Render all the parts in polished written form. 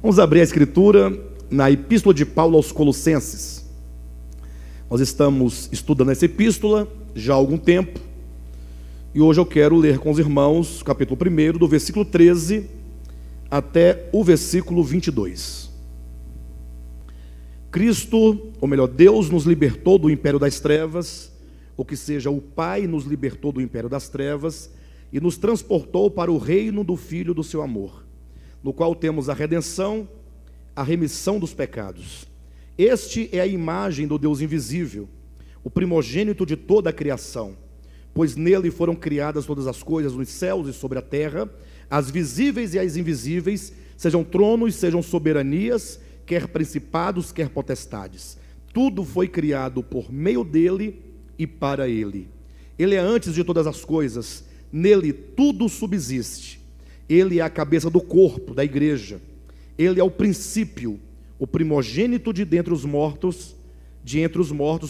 Vamos abrir a escritura na epístola de Paulo aos Colossenses. Nós estamos estudando essa epístola já há algum tempo, e hoje eu quero ler com os irmãos o capítulo 1, do versículo 13 até o versículo 22. Cristo, ou melhor, Deus nos libertou do império das trevas, ou que seja, o Pai nos libertou do império das trevas e nos transportou para o reino do Filho do seu amor, no qual temos a redenção, a remissão dos pecados. Este é a imagem do Deus invisível, o primogênito de toda a criação, pois nele foram criadas todas as coisas nos céus e sobre a terra, as visíveis e as invisíveis, sejam tronos, sejam soberanias, quer principados, quer potestades. Tudo foi criado por meio dele e para ele. Ele é antes de todas as coisas, nele tudo subsiste. Ele é a cabeça do corpo, da igreja. Ele é o princípio, o primogênito de entre os mortos,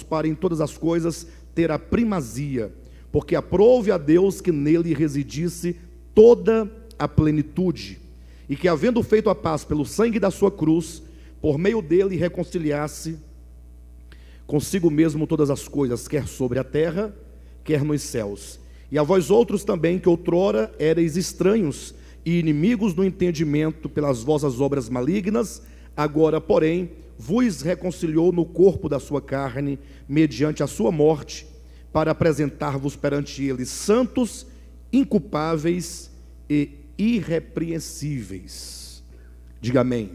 para em todas as coisas ter a primazia, porque aprouve a Deus que nele residisse toda a plenitude, e que, havendo feito a paz pelo sangue da sua cruz, por meio dele reconciliasse consigo mesmo todas as coisas, quer sobre a terra, quer nos céus. E a vós outros também, que outrora erais estranhos e inimigos do entendimento pelas vossas obras malignas, agora, porém, vos reconciliou no corpo da sua carne, mediante a sua morte, para apresentar-vos perante ele santos, inculpáveis e irrepreensíveis. Diga amém.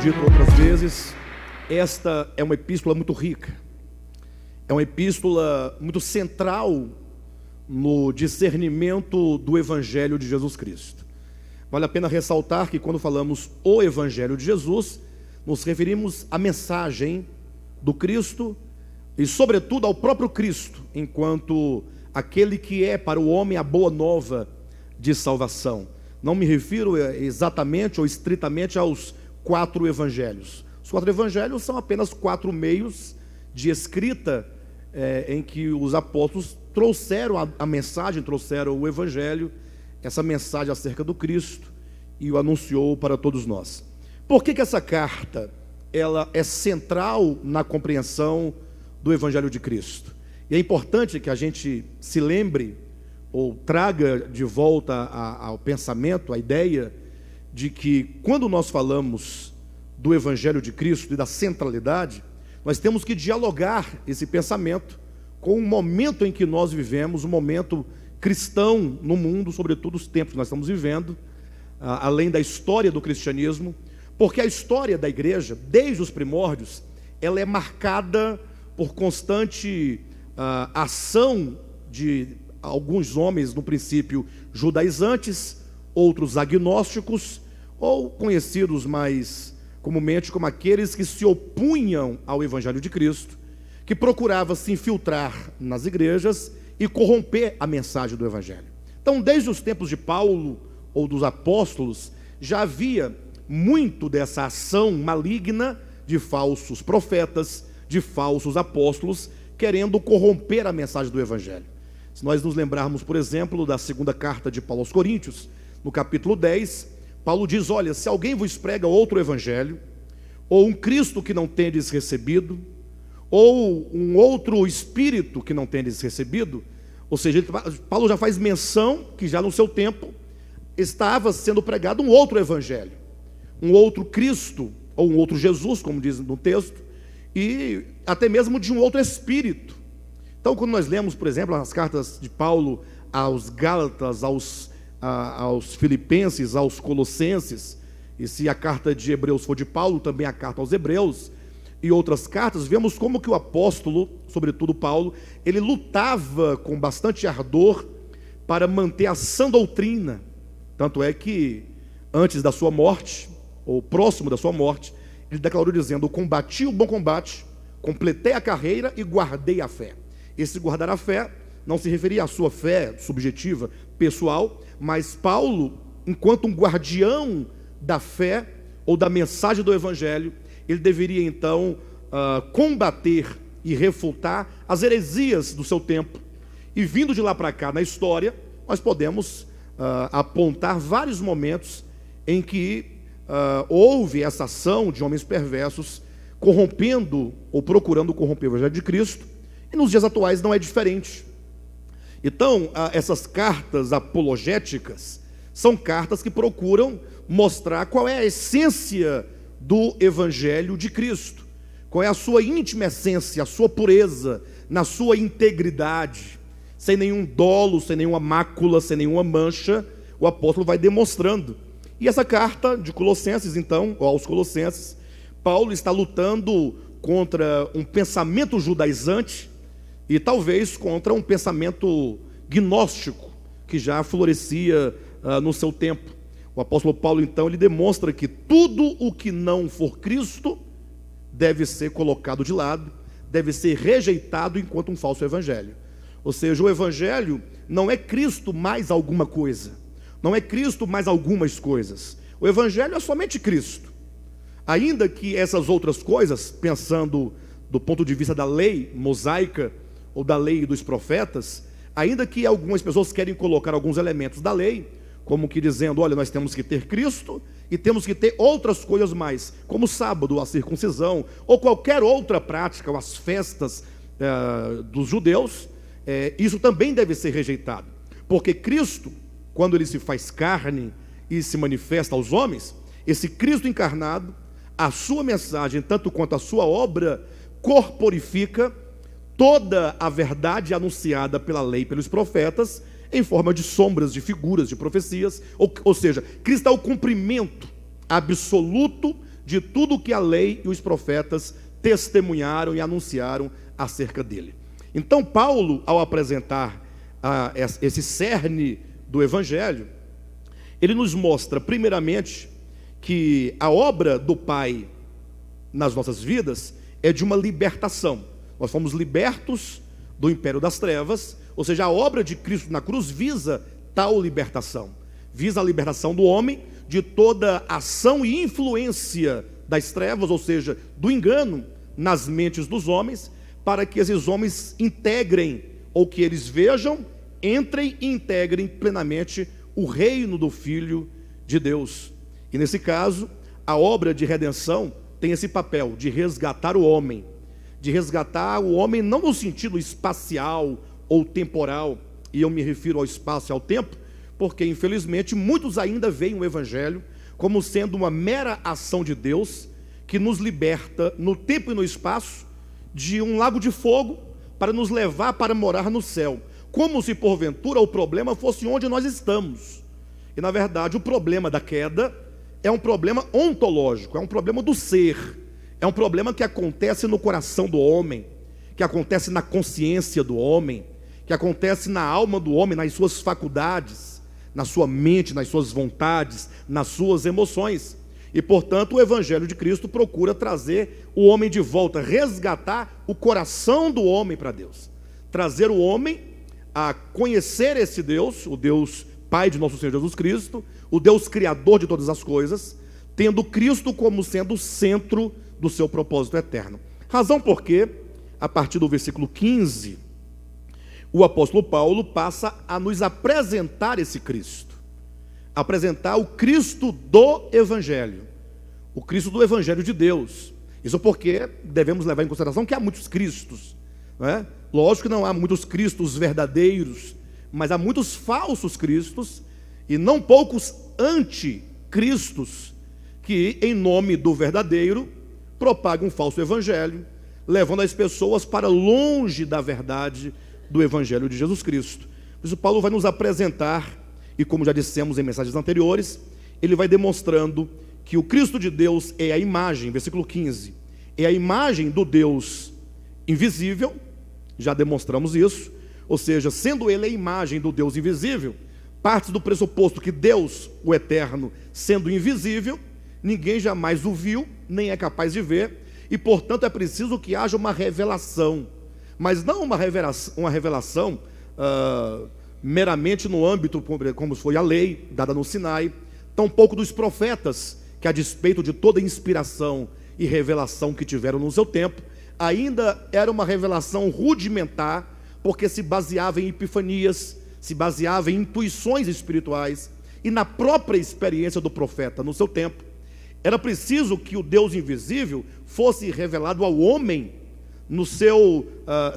Dito outras vezes, esta é uma epístola muito rica, é uma epístola muito central no discernimento do Evangelho de Jesus Cristo. Vale a pena ressaltar que quando falamos o Evangelho de Jesus, nos referimos à mensagem do Cristo e sobretudo ao próprio Cristo, enquanto aquele que é para o homem a boa nova de salvação. Não me refiro exatamente ou estritamente aos 4 evangelhos. Os 4 evangelhos são apenas 4 meios de escrita em que os apóstolos trouxeram a mensagem, trouxeram o evangelho, essa mensagem acerca do Cristo, e o anunciou para todos nós. Por que essa carta ela é central na compreensão do evangelho de Cristo? E é importante que a gente se lembre ou traga de volta ao pensamento, a ideia de que quando nós falamos do Evangelho de Cristo e da centralidade, nós temos que dialogar esse pensamento com o momento em que nós vivemos, o momento cristão no mundo, sobretudo os tempos que nós estamos vivendo, além da história do cristianismo, porque a história da igreja, desde os primórdios, ela é marcada por constante ação de alguns homens, no princípio judaizantes, outros agnósticos, ou conhecidos mais comumente como aqueles que se opunham ao Evangelho de Cristo, que procurava se infiltrar nas igrejas e corromper a mensagem do Evangelho. Então, desde os tempos de Paulo ou dos apóstolos, já havia muito dessa ação maligna de falsos profetas, de falsos apóstolos, querendo corromper a mensagem do Evangelho. Se nós nos lembrarmos, por exemplo, da segunda carta de Paulo aos Coríntios, no capítulo 10, Paulo diz: olha, se alguém vos prega outro evangelho, ou um Cristo que não tendes recebido, ou um outro Espírito que não tendes recebido, ou seja, Paulo já faz menção que já no seu tempo estava sendo pregado um outro evangelho, um outro Cristo, ou um outro Jesus, como diz no texto, e até mesmo de um outro Espírito. Então, quando nós lemos, por exemplo, as cartas de Paulo aos Gálatas, aos Filipenses, aos Colossenses, e se a carta de Hebreus for de Paulo, também a carta aos Hebreus, e outras cartas, vemos como que o apóstolo, sobretudo Paulo, ele lutava com bastante ardor para manter a sã doutrina, Tanto é que, antes da sua morte, ou próximo da sua morte, ele declarou dizendo: combati o bom combate, completei a carreira e guardei a fé. Esse guardar a fé não se referia à sua fé subjetiva, pessoal, mas Paulo, enquanto um guardião da fé ou da mensagem do Evangelho, ele deveria então combater e refutar as heresias do seu tempo. E vindo de lá para cá na história, nós podemos apontar vários momentos em que houve essa ação de homens perversos corrompendo ou procurando corromper o Evangelho de Cristo, e nos dias atuais não é diferente. Então, essas cartas apologéticas são cartas que procuram mostrar qual é a essência do Evangelho de Cristo, qual é a sua íntima essência, a sua pureza, na sua integridade, sem nenhum dolo, sem nenhuma mácula, sem nenhuma mancha. O apóstolo vai demonstrando. E essa carta de Colossenses, então, ou aos Colossenses, Paulo está lutando contra um pensamento judaizante e talvez contra um pensamento gnóstico que já florescia no seu tempo. O apóstolo Paulo, então, ele demonstra que tudo o que não for Cristo deve ser colocado de lado, deve ser rejeitado enquanto um falso evangelho. Ou seja, o evangelho não é Cristo mais alguma coisa, não é Cristo mais algumas coisas. O evangelho é somente Cristo. Ainda que essas outras coisas, pensando do ponto de vista da lei mosaica ou da lei dos profetas, ainda que algumas pessoas querem colocar alguns elementos da lei, como que dizendo: olha, nós temos que ter Cristo e temos que ter outras coisas mais, como o sábado, a circuncisão, ou qualquer outra prática, ou as festas dos judeus, isso também deve ser rejeitado, porque Cristo, quando ele se faz carne e se manifesta aos homens, esse Cristo encarnado, a sua mensagem, tanto quanto a sua obra, corporifica toda a verdade anunciada pela lei e pelos profetas, em forma de sombras, de figuras, de profecias, ou seja, Cristo é o cumprimento absoluto de tudo que a lei e os profetas testemunharam e anunciaram acerca dele. Então Paulo, ao apresentar esse cerne do Evangelho, ele nos mostra primeiramente que a obra do Pai nas nossas vidas é de uma libertação. Nós fomos libertos do império das trevas, ou seja, a obra de Cristo na cruz visa tal libertação, visa a libertação do homem de toda ação e influência das trevas, ou seja, do engano nas mentes dos homens, para que esses homens integrem, ou que eles vejam, entrem e integrem plenamente o reino do Filho de Deus. E nesse caso, a obra de redenção tem esse papel de resgatar o homem, não no sentido espacial ou temporal, e eu me refiro ao espaço e ao tempo, porque infelizmente muitos ainda veem o Evangelho como sendo uma mera ação de Deus, que nos liberta no tempo e no espaço de um lago de fogo, para nos levar para morar no céu, como se porventura o problema fosse onde nós estamos. E na verdade o problema da queda é um problema ontológico, é um problema do ser, é um problema que acontece no coração do homem, que acontece na consciência do homem, que acontece na alma do homem, nas suas faculdades, na sua mente, nas suas vontades, nas suas emoções. E portanto o Evangelho de Cristo procura trazer o homem de volta, resgatar o coração do homem para Deus, trazer o homem a conhecer esse Deus, o Deus Pai de nosso Senhor Jesus Cristo, o Deus Criador de todas as coisas, tendo Cristo como sendo o centro do seu propósito eterno. Razão porque, a partir do versículo 15, o apóstolo Paulo passa a nos apresentar esse Cristo, apresentar o Cristo do Evangelho, o Cristo do Evangelho de Deus. Isso porque devemos levar em consideração que há muitos Cristos, não é? Lógico que não há muitos Cristos verdadeiros, mas há muitos falsos Cristos e não poucos anticristos que, em nome do verdadeiro, propagam um falso evangelho, levando as pessoas para longe da verdade do Evangelho de Jesus Cristo. Por isso Paulo vai nos apresentar, e como já dissemos em mensagens anteriores, ele vai demonstrando que o Cristo de Deus é a imagem, versículo 15, é a imagem do Deus invisível, já demonstramos isso, ou seja, sendo ele a imagem do Deus invisível, parte do pressuposto que Deus, o eterno, sendo invisível, ninguém jamais o viu, nem é capaz de ver, e portanto é preciso que haja uma revelação, mas não uma revelação meramente no âmbito, como foi a lei dada no Sinai, tampouco dos profetas, que a despeito de toda inspiração e revelação que tiveram no seu tempo, ainda era uma revelação rudimentar, porque se baseava em epifanias, se baseava em intuições espirituais, e na própria experiência do profeta no seu tempo. Era preciso que o Deus invisível fosse revelado ao homem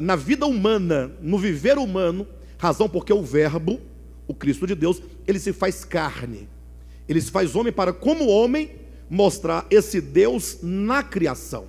na vida humana, no viver humano, razão porque o verbo, o Cristo de Deus, ele se faz carne, ele se faz homem para, como homem, mostrar esse Deus na criação.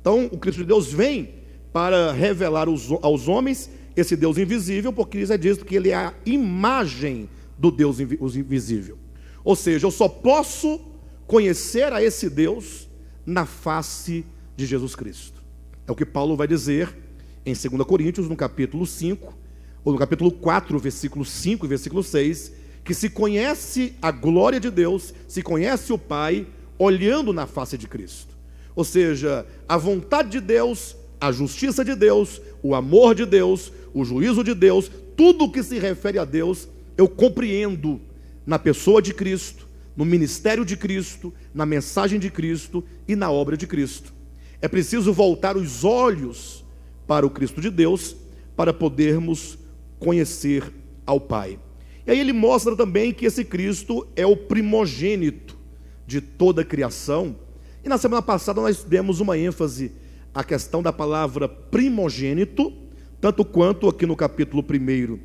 Então o Cristo de Deus vem para revelar aos homens esse Deus invisível, porque lhes é dito que ele é a imagem do Deus invisível. Ou seja, eu só posso conhecer a esse Deus na face de Jesus Cristo. É o que Paulo vai dizer em 2 Coríntios, no capítulo 5, ou no capítulo 4, versículo 5 e versículo 6, que se conhece a glória de Deus, se conhece o Pai, olhando na face de Cristo. Ou seja, a vontade de Deus, a justiça de Deus, o amor de Deus, o juízo de Deus, tudo o que se refere a Deus, eu compreendo na pessoa de Cristo, no ministério de Cristo, na mensagem de Cristo e na obra de Cristo. É preciso voltar os olhos para o Cristo de Deus, para podermos conhecer ao Pai. E aí ele mostra também que esse Cristo é o primogênito de toda a criação. E na semana passada nós demos uma ênfase à questão da palavra primogênito, tanto quanto aqui no capítulo 1,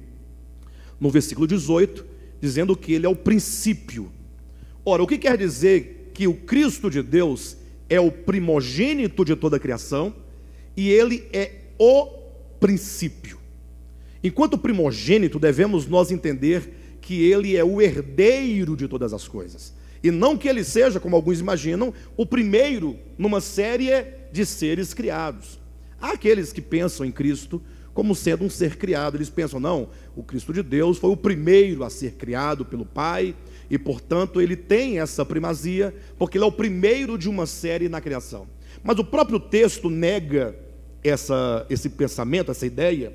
no versículo 18, dizendo que ele é o princípio. Ora, o que quer dizer que o Cristo de Deus é o primogênito de toda a criação e ele é o princípio? Enquanto primogênito, devemos nós entender que ele é o herdeiro de todas as coisas, e não que ele seja, como alguns imaginam, o primeiro numa série de seres criados. Há aqueles que pensam em Cristo como sendo um ser criado. Eles pensam, não, o Cristo de Deus foi o primeiro a ser criado pelo Pai, e portanto ele tem essa primazia, porque ele é o primeiro de uma série na criação. Mas o próprio texto nega esse pensamento, essa ideia,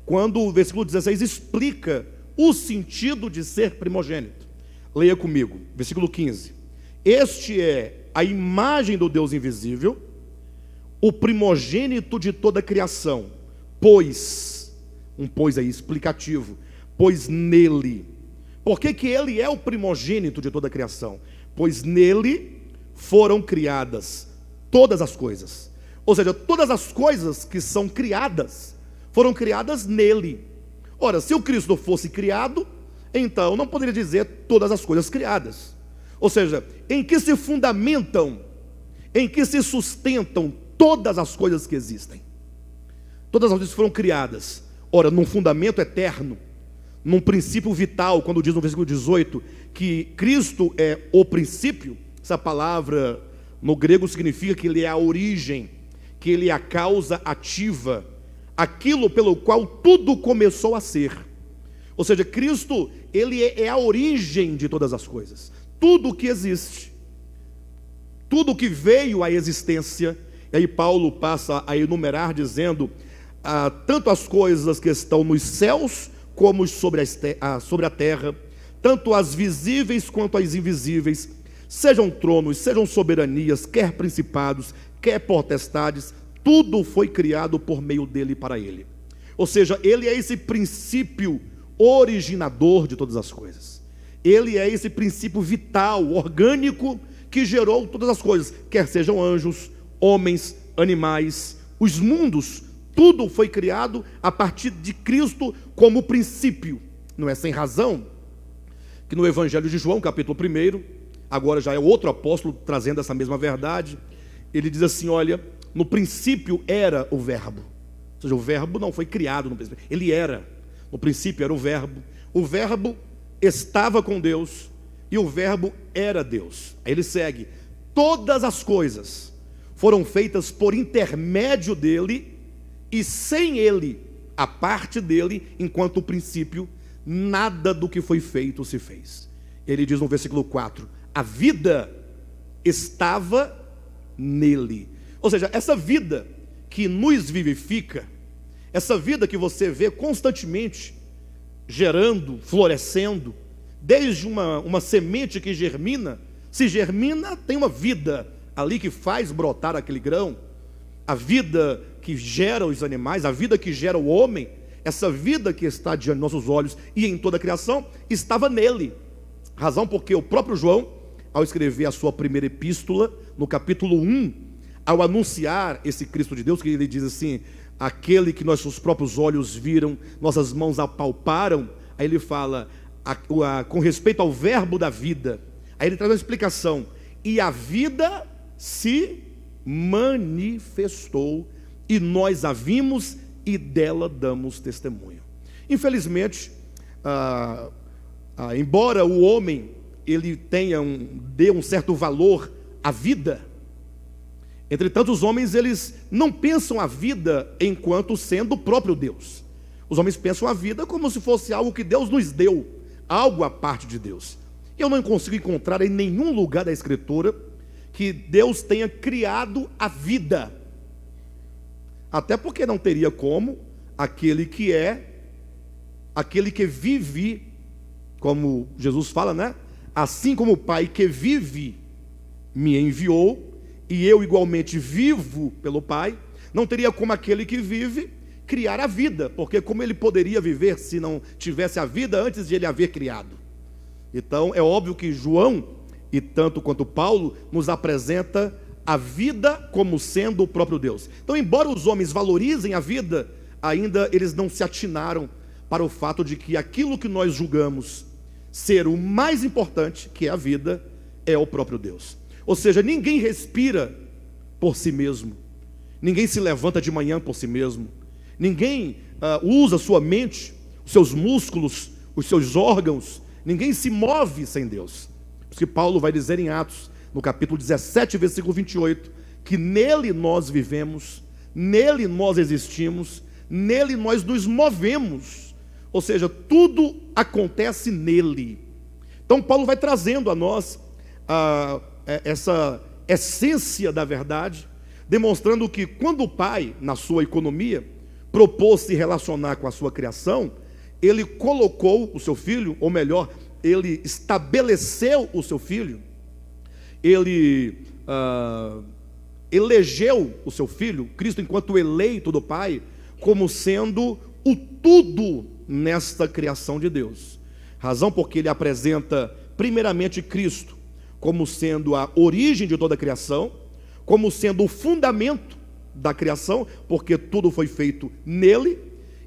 quando o versículo 16 explica o sentido de ser primogênito. Leia comigo, versículo 15. Este é a imagem do Deus invisível, o primogênito de toda a criação, pois aí explicativo, pois nele. Por que ele é o primogênito de toda a criação? Pois nele foram criadas todas as coisas. Ou seja, todas as coisas que são criadas, foram criadas nele. Ora, se o Cristo fosse criado, então não poderia dizer todas as coisas criadas. Ou seja, em que se fundamentam, em que se sustentam todas as coisas que existem? Todas as coisas foram criadas, ora, num fundamento eterno, num princípio vital. Quando diz no versículo 18 que Cristo é o princípio, essa palavra no grego significa que ele é a origem, que ele é a causa ativa, aquilo pelo qual tudo começou a ser. Ou seja, Cristo, ele é a origem de todas as coisas. Tudo que existe, tudo que veio à existência. E aí Paulo passa a enumerar dizendo, tanto as coisas que estão nos céus, como sobre a terra, tanto as visíveis quanto as invisíveis, sejam tronos, sejam soberanias, quer principados, quer potestades, tudo foi criado por meio dele e para ele. Ou seja, ele é esse princípio originador de todas as coisas. Ele é esse princípio vital, orgânico, que gerou todas as coisas, quer sejam anjos, homens, animais, os mundos, tudo foi criado a partir de Cristo como princípio. Não é sem razão que no Evangelho de João, capítulo 1, agora já é outro apóstolo trazendo essa mesma verdade, ele diz assim, olha, no princípio era o verbo. Ou seja, o verbo não foi criado no princípio, ele era. No princípio era o verbo estava com Deus, e o verbo era Deus. Aí ele segue, todas as coisas foram feitas por intermédio dele, e sem ele, a parte dele, enquanto o princípio, nada do que foi feito se fez. Ele diz no versículo 4: a vida estava nele. Ou seja, essa vida que nos vivifica, essa vida que você vê constantemente gerando, florescendo, desde uma semente que germina, se germina, tem uma vida ali que faz brotar aquele grão, a vida que gera os animais, a vida que gera o homem, essa vida que está diante de nossos olhos e em toda a criação, estava nele. Razão porque o próprio João, ao escrever a sua primeira epístola, no capítulo 1, ao anunciar esse Cristo de Deus, que ele diz assim: aquele que nossos próprios olhos viram, nossas mãos apalparam. Aí ele fala com respeito ao verbo da vida, aí ele traz uma explicação: e a vida se manifestou, e nós a vimos e dela damos testemunho. Infelizmente, embora o homem ele dê um certo valor à vida, entretanto os homens eles não pensam a vida enquanto sendo o próprio Deus. Os homens pensam a vida como se fosse algo que Deus nos deu, algo à parte de Deus. Eu não consigo encontrar em nenhum lugar da Escritura que Deus tenha criado a vida, até porque não teria como aquele que vive, como Jesus fala, né? Assim como o Pai que vive me enviou, e eu igualmente vivo pelo Pai, não teria como aquele que vive criar a vida, porque como ele poderia viver se não tivesse a vida antes de ele haver criado? Então é óbvio que João, e tanto quanto Paulo, nos apresenta a vida como sendo o próprio Deus. Então, embora os homens valorizem a vida, ainda eles não se atinaram para o fato de que aquilo que nós julgamos ser o mais importante, que é a vida, é o próprio Deus. Ou seja, ninguém respira por si mesmo, ninguém se levanta de manhã por si mesmo, ninguém usa sua mente, os seus músculos, os seus órgãos, ninguém se move sem Deus. Por isso que Paulo vai dizer em Atos, no capítulo 17, versículo 28, que nele nós vivemos, nele nós existimos, nele nós nos movemos. Ou seja, tudo acontece nele. Então Paulo vai trazendo a nós essa essência da verdade, demonstrando que quando o Pai, na sua economia, propôs se relacionar com a sua criação, ele colocou o seu filho, ou melhor, ele estabeleceu o seu filho, ele elegeu o seu filho, Cristo enquanto eleito do Pai, como sendo o tudo nesta criação de Deus. Razão porque ele apresenta primeiramente Cristo como sendo a origem de toda a criação, como sendo o fundamento da criação, porque tudo foi feito nele,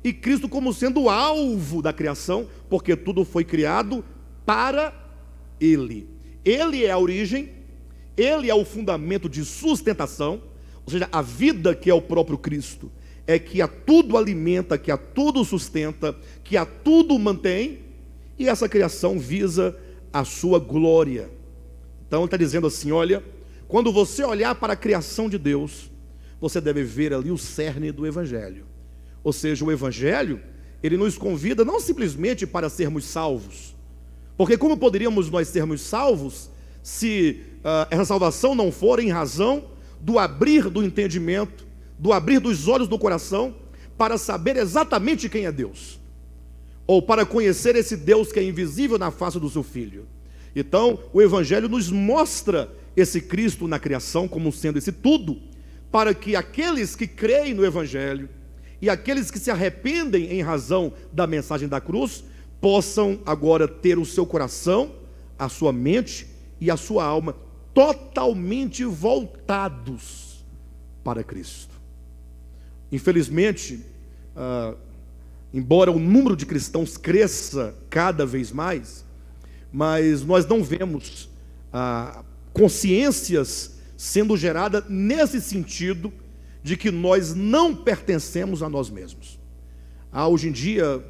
e Cristo como sendo o alvo da criação, porque tudo foi criado para ele. Ele é a origem, ele é o fundamento de sustentação, ou seja, a vida que é o próprio Cristo, é que a tudo alimenta, que a tudo sustenta, que a tudo mantém, e essa criação visa a sua glória. Então ele está dizendo assim: olha, quando você olhar para a criação de Deus, você deve ver ali o cerne do Evangelho. Ou seja, o Evangelho, ele nos convida não simplesmente para sermos salvos, porque como poderíamos nós sermos salvos se essa salvação não for em razão do abrir do entendimento, do abrir dos olhos do coração, para saber exatamente quem é Deus, ou para conhecer esse Deus que é invisível na face do seu Filho. Então, o Evangelho nos mostra esse Cristo na criação como sendo esse tudo, para que aqueles que creem no Evangelho e aqueles que se arrependem em razão da mensagem da cruz, possam agora ter o seu coração, a sua mente e a sua alma totalmente voltados para Cristo. Infelizmente, embora o número de cristãos cresça cada vez mais, mas nós não vemos consciências sendo geradas nesse sentido de que nós não pertencemos a nós mesmos. Há hoje em dia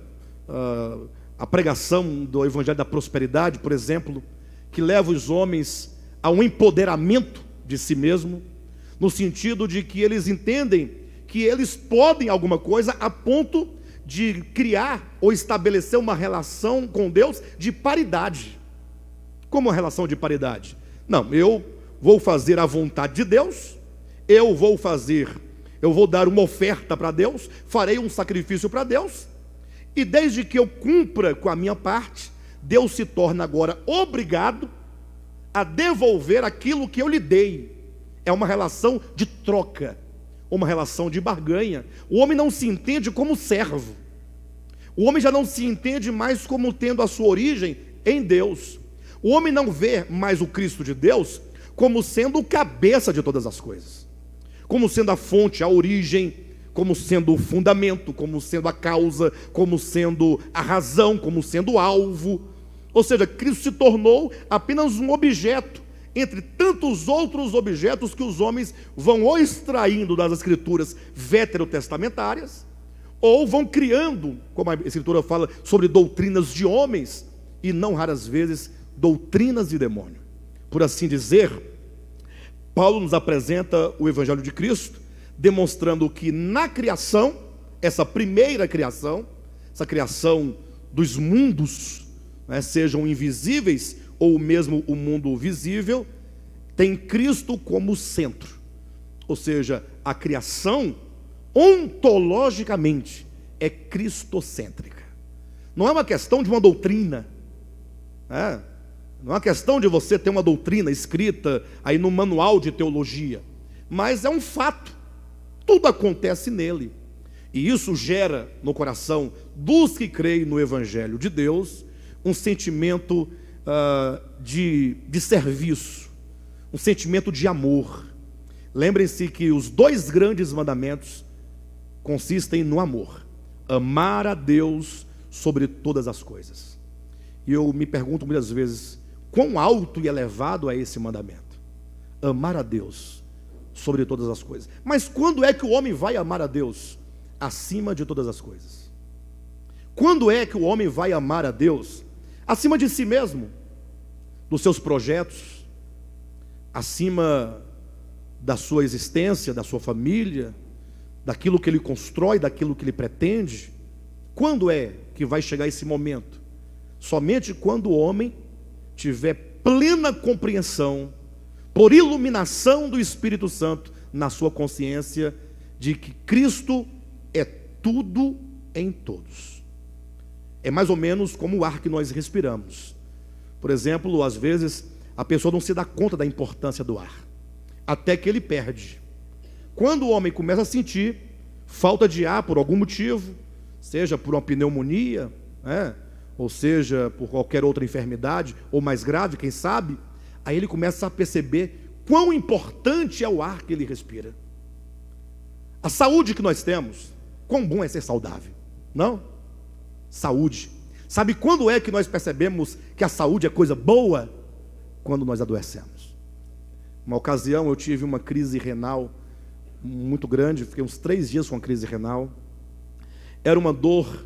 a pregação do Evangelho da Prosperidade, por exemplo, que leva os homens a um empoderamento de si mesmo, no sentido de que eles entendem que eles podem alguma coisa a ponto de criar ou estabelecer uma relação com Deus de paridade. Como uma relação de paridade? Não, eu vou fazer a vontade de Deus, eu vou dar uma oferta para Deus, farei um sacrifício para Deus, e desde que eu cumpra com a minha parte, Deus se torna agora obrigado a devolver aquilo que eu lhe dei. É uma relação de troca, uma relação de barganha. O homem não se entende como servo, o homem já não se entende mais como tendo a sua origem em Deus. O homem não vê mais o Cristo de Deus como sendo o cabeça de todas as coisas, como sendo a fonte, a origem, como sendo o fundamento, como sendo a causa, como sendo a razão, como sendo o alvo. Ou seja, Cristo se tornou apenas um objeto entre tantos outros objetos que os homens vão ou extraindo das escrituras veterotestamentárias, ou vão criando, como a escritura fala, sobre doutrinas de homens, e não raras vezes doutrinas de demônio. Por assim dizer, Paulo nos apresenta o Evangelho de Cristo, demonstrando que na criação, essa primeira criação, essa criação dos mundos, sejam invisíveis ou mesmo o mundo visível, tem Cristo como centro. Ou seja, a criação ontologicamente é cristocêntrica. Não é uma questão de uma doutrina, não é uma questão de você ter uma doutrina escrita aí no manual de teologia, mas é um fato, tudo acontece nele, e isso gera no coração dos que creem no Evangelho de Deus um sentimento de serviço, um sentimento de amor. Lembrem-se que os 2 grandes mandamentos consistem no amor: amar a Deus sobre todas as coisas. E eu me pergunto muitas vezes, quão alto e elevado é esse mandamento? Amar a Deus sobre todas as coisas. Mas quando é que o homem vai amar a Deus acima de todas as coisas? Quando é que o homem vai amar a Deus acima de si mesmo, dos seus projetos, acima da sua existência, da sua família, daquilo que ele constrói, daquilo que ele pretende? Quando é que vai chegar esse momento? Somente quando o homem tiver plena compreensão, por iluminação do Espírito Santo, na sua consciência, de que Cristo é tudo em todos. É mais ou menos como o ar que nós respiramos. Por exemplo, às vezes a pessoa não se dá conta da importância do ar, até que ele perde. Quando o homem começa a sentir falta de ar por algum motivo, seja por uma pneumonia, ou seja por qualquer outra enfermidade, ou mais grave, quem sabe, aí ele começa a perceber quão importante é o ar que ele respira. A saúde que nós temos, quão bom é ser saudável, não? Saúde. Sabe quando é que nós percebemos que a saúde é coisa boa? Quando nós adoecemos. Uma ocasião eu tive uma crise renal muito grande, fiquei uns 3 dias com a crise renal. Era uma dor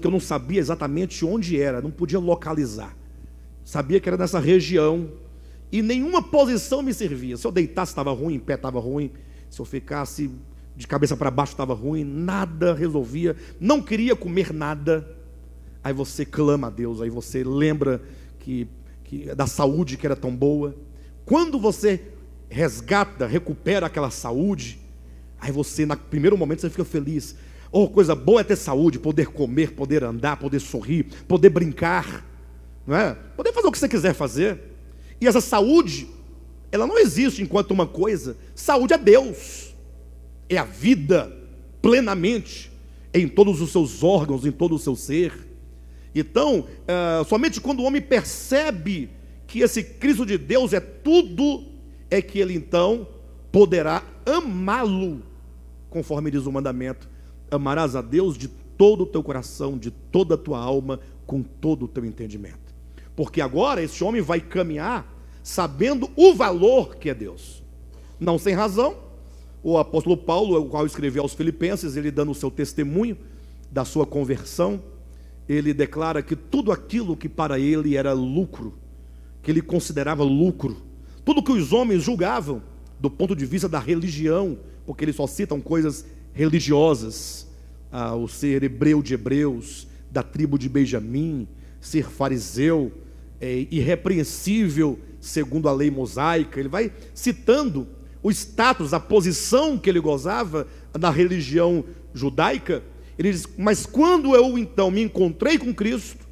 que eu não sabia exatamente onde era, não podia localizar. Sabia que era nessa região, e nenhuma posição me servia. Se eu deitasse estava ruim, em pé estava ruim, se eu ficasse de cabeça para baixo estava ruim, nada resolvia, não queria comer nada. Aí você clama a Deus, aí você lembra que da saúde que era tão boa. Quando você resgata, recupera aquela saúde, aí você, no primeiro momento, você fica feliz. Oh, coisa boa é ter saúde, poder comer, poder andar, poder sorrir, poder brincar, não é? Poder fazer o que você quiser fazer. E essa saúde, ela não existe enquanto uma coisa. Saúde é Deus, é a vida plenamente em todos os seus órgãos, em todo o seu ser. Então, somente quando o homem percebe que esse Cristo de Deus é tudo, é que ele então poderá amá-lo, conforme diz o mandamento: amarás a Deus de todo o teu coração, de toda a tua alma, com todo o teu entendimento. Porque agora esse homem vai caminhar sabendo o valor que é Deus. Não sem razão, o apóstolo Paulo, o qual escreveu aos Filipenses, ele dando o seu testemunho da sua conversão, ele declara que tudo aquilo que para ele era lucro, que ele considerava lucro, tudo que os homens julgavam do ponto de vista da religião, porque eles só citam coisas religiosas, o ser hebreu de hebreus, da tribo de Benjamim, ser fariseu, irrepreensível segundo a lei mosaica. Ele vai citando o status, a posição que ele gozava na religião judaica. Ele diz: mas quando eu então me encontrei com Cristo,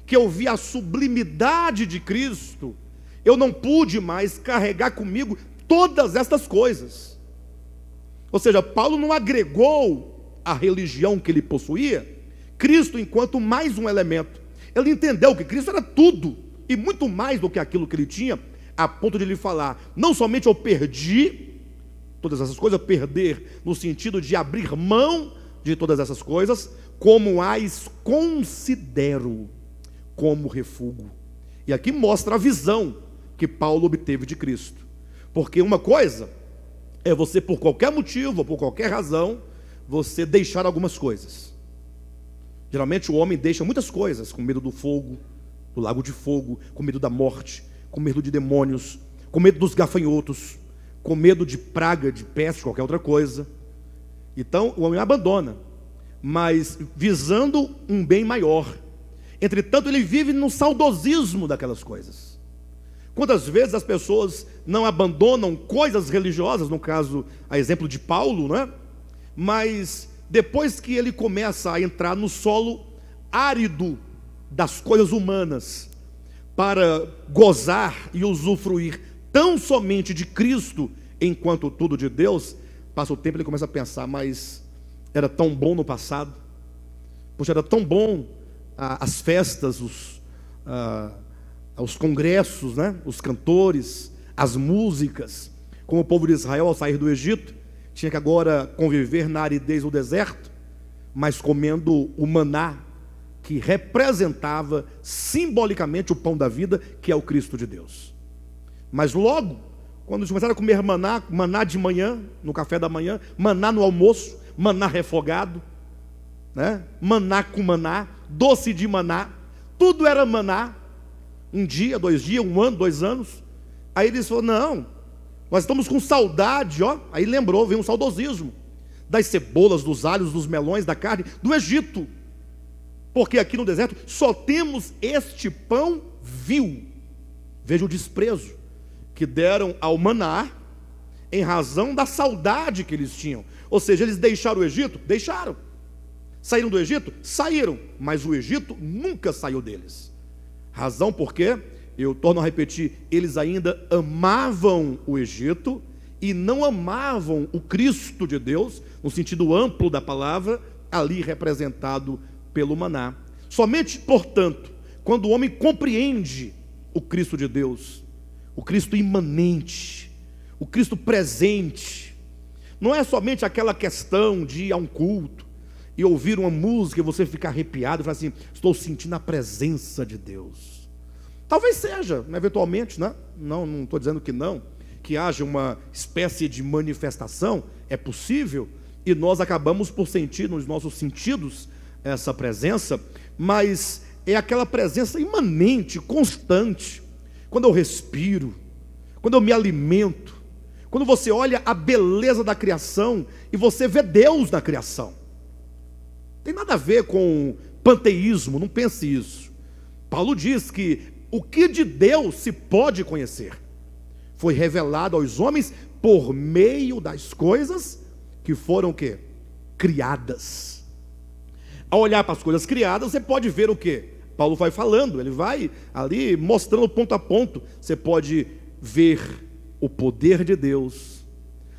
que eu vi a sublimidade de Cristo, eu não pude mais carregar comigo todas estas coisas. Ou seja, Paulo não agregou à religião que ele possuía Cristo enquanto mais um elemento. Ele entendeu que Cristo era tudo e muito mais do que aquilo que ele tinha, a ponto de lhe falar: não somente eu perdi todas essas coisas, perder no sentido de abrir mão de todas essas coisas, como as considero como refúgio. E aqui mostra a visão que Paulo obteve de Cristo. Porque uma coisa é você, por qualquer motivo, ou por qualquer razão, você deixar algumas coisas. Geralmente o homem deixa muitas coisas, com medo do fogo, do lago de fogo, com medo da morte, com medo de demônios, com medo dos gafanhotos, com medo de praga, de peste, qualquer outra coisa. Então o homem abandona, mas visando um bem maior. Entretanto, ele vive no saudosismo daquelas coisas. Quantas vezes as pessoas não abandonam coisas religiosas, no caso, a exemplo de Paulo, não é? Mas depois que ele começa a entrar no solo árido das coisas humanas, para gozar e usufruir tão somente de Cristo, enquanto tudo de Deus, passa o tempo e ele começa a pensar: mas era tão bom no passado, poxa, era tão bom as festas, os congressos, né? Os cantores, as músicas, como o povo de Israel ao sair do Egito, tinha que agora conviver na aridez do deserto, mas comendo o maná, que representava simbolicamente o pão da vida, que é o Cristo de Deus. Mas logo, quando eles começaram a comer maná de manhã, no café da manhã, maná no almoço, maná refogado, né? Maná com maná, doce de maná, tudo era maná, um dia, 2 dias, 1 ano, 2 anos. Aí eles falaram: não, nós estamos com saudade, ó. Aí lembrou, veio um saudosismo das cebolas, dos alhos, dos melões, da carne do Egito, porque aqui no deserto só temos este pão vil. Veja o desprezo que deram ao maná, em razão da saudade que eles tinham. Ou seja, eles deixaram o Egito? Deixaram. Saíram do Egito? Saíram. Mas o Egito nunca saiu deles. Razão porque, eu torno a repetir, eles ainda amavam o Egito e não amavam o Cristo de Deus, no sentido amplo da palavra, ali representado pelo maná. Somente, portanto, quando o homem compreende o Cristo de Deus, o Cristo imanente, o Cristo presente, não é somente aquela questão de ir a um culto e ouvir uma música e você ficar arrepiado e falar assim: estou sentindo a presença de Deus. Talvez seja, eventualmente, né? Não estou dizendo que não, que haja uma espécie de manifestação, é possível, e nós acabamos por sentir nos nossos sentidos essa presença, mas é aquela presença imanente, constante. Quando eu respiro, quando eu me alimento, quando você olha a beleza da criação e você vê Deus na criação. Tem nada a ver com panteísmo, não pense isso. Paulo diz que o que de Deus se pode conhecer foi revelado aos homens por meio das coisas que foram o quê? Criadas. Ao olhar para as coisas criadas, você pode ver o quê? Paulo vai falando, ele vai ali mostrando ponto a ponto. Você pode ver o poder de Deus,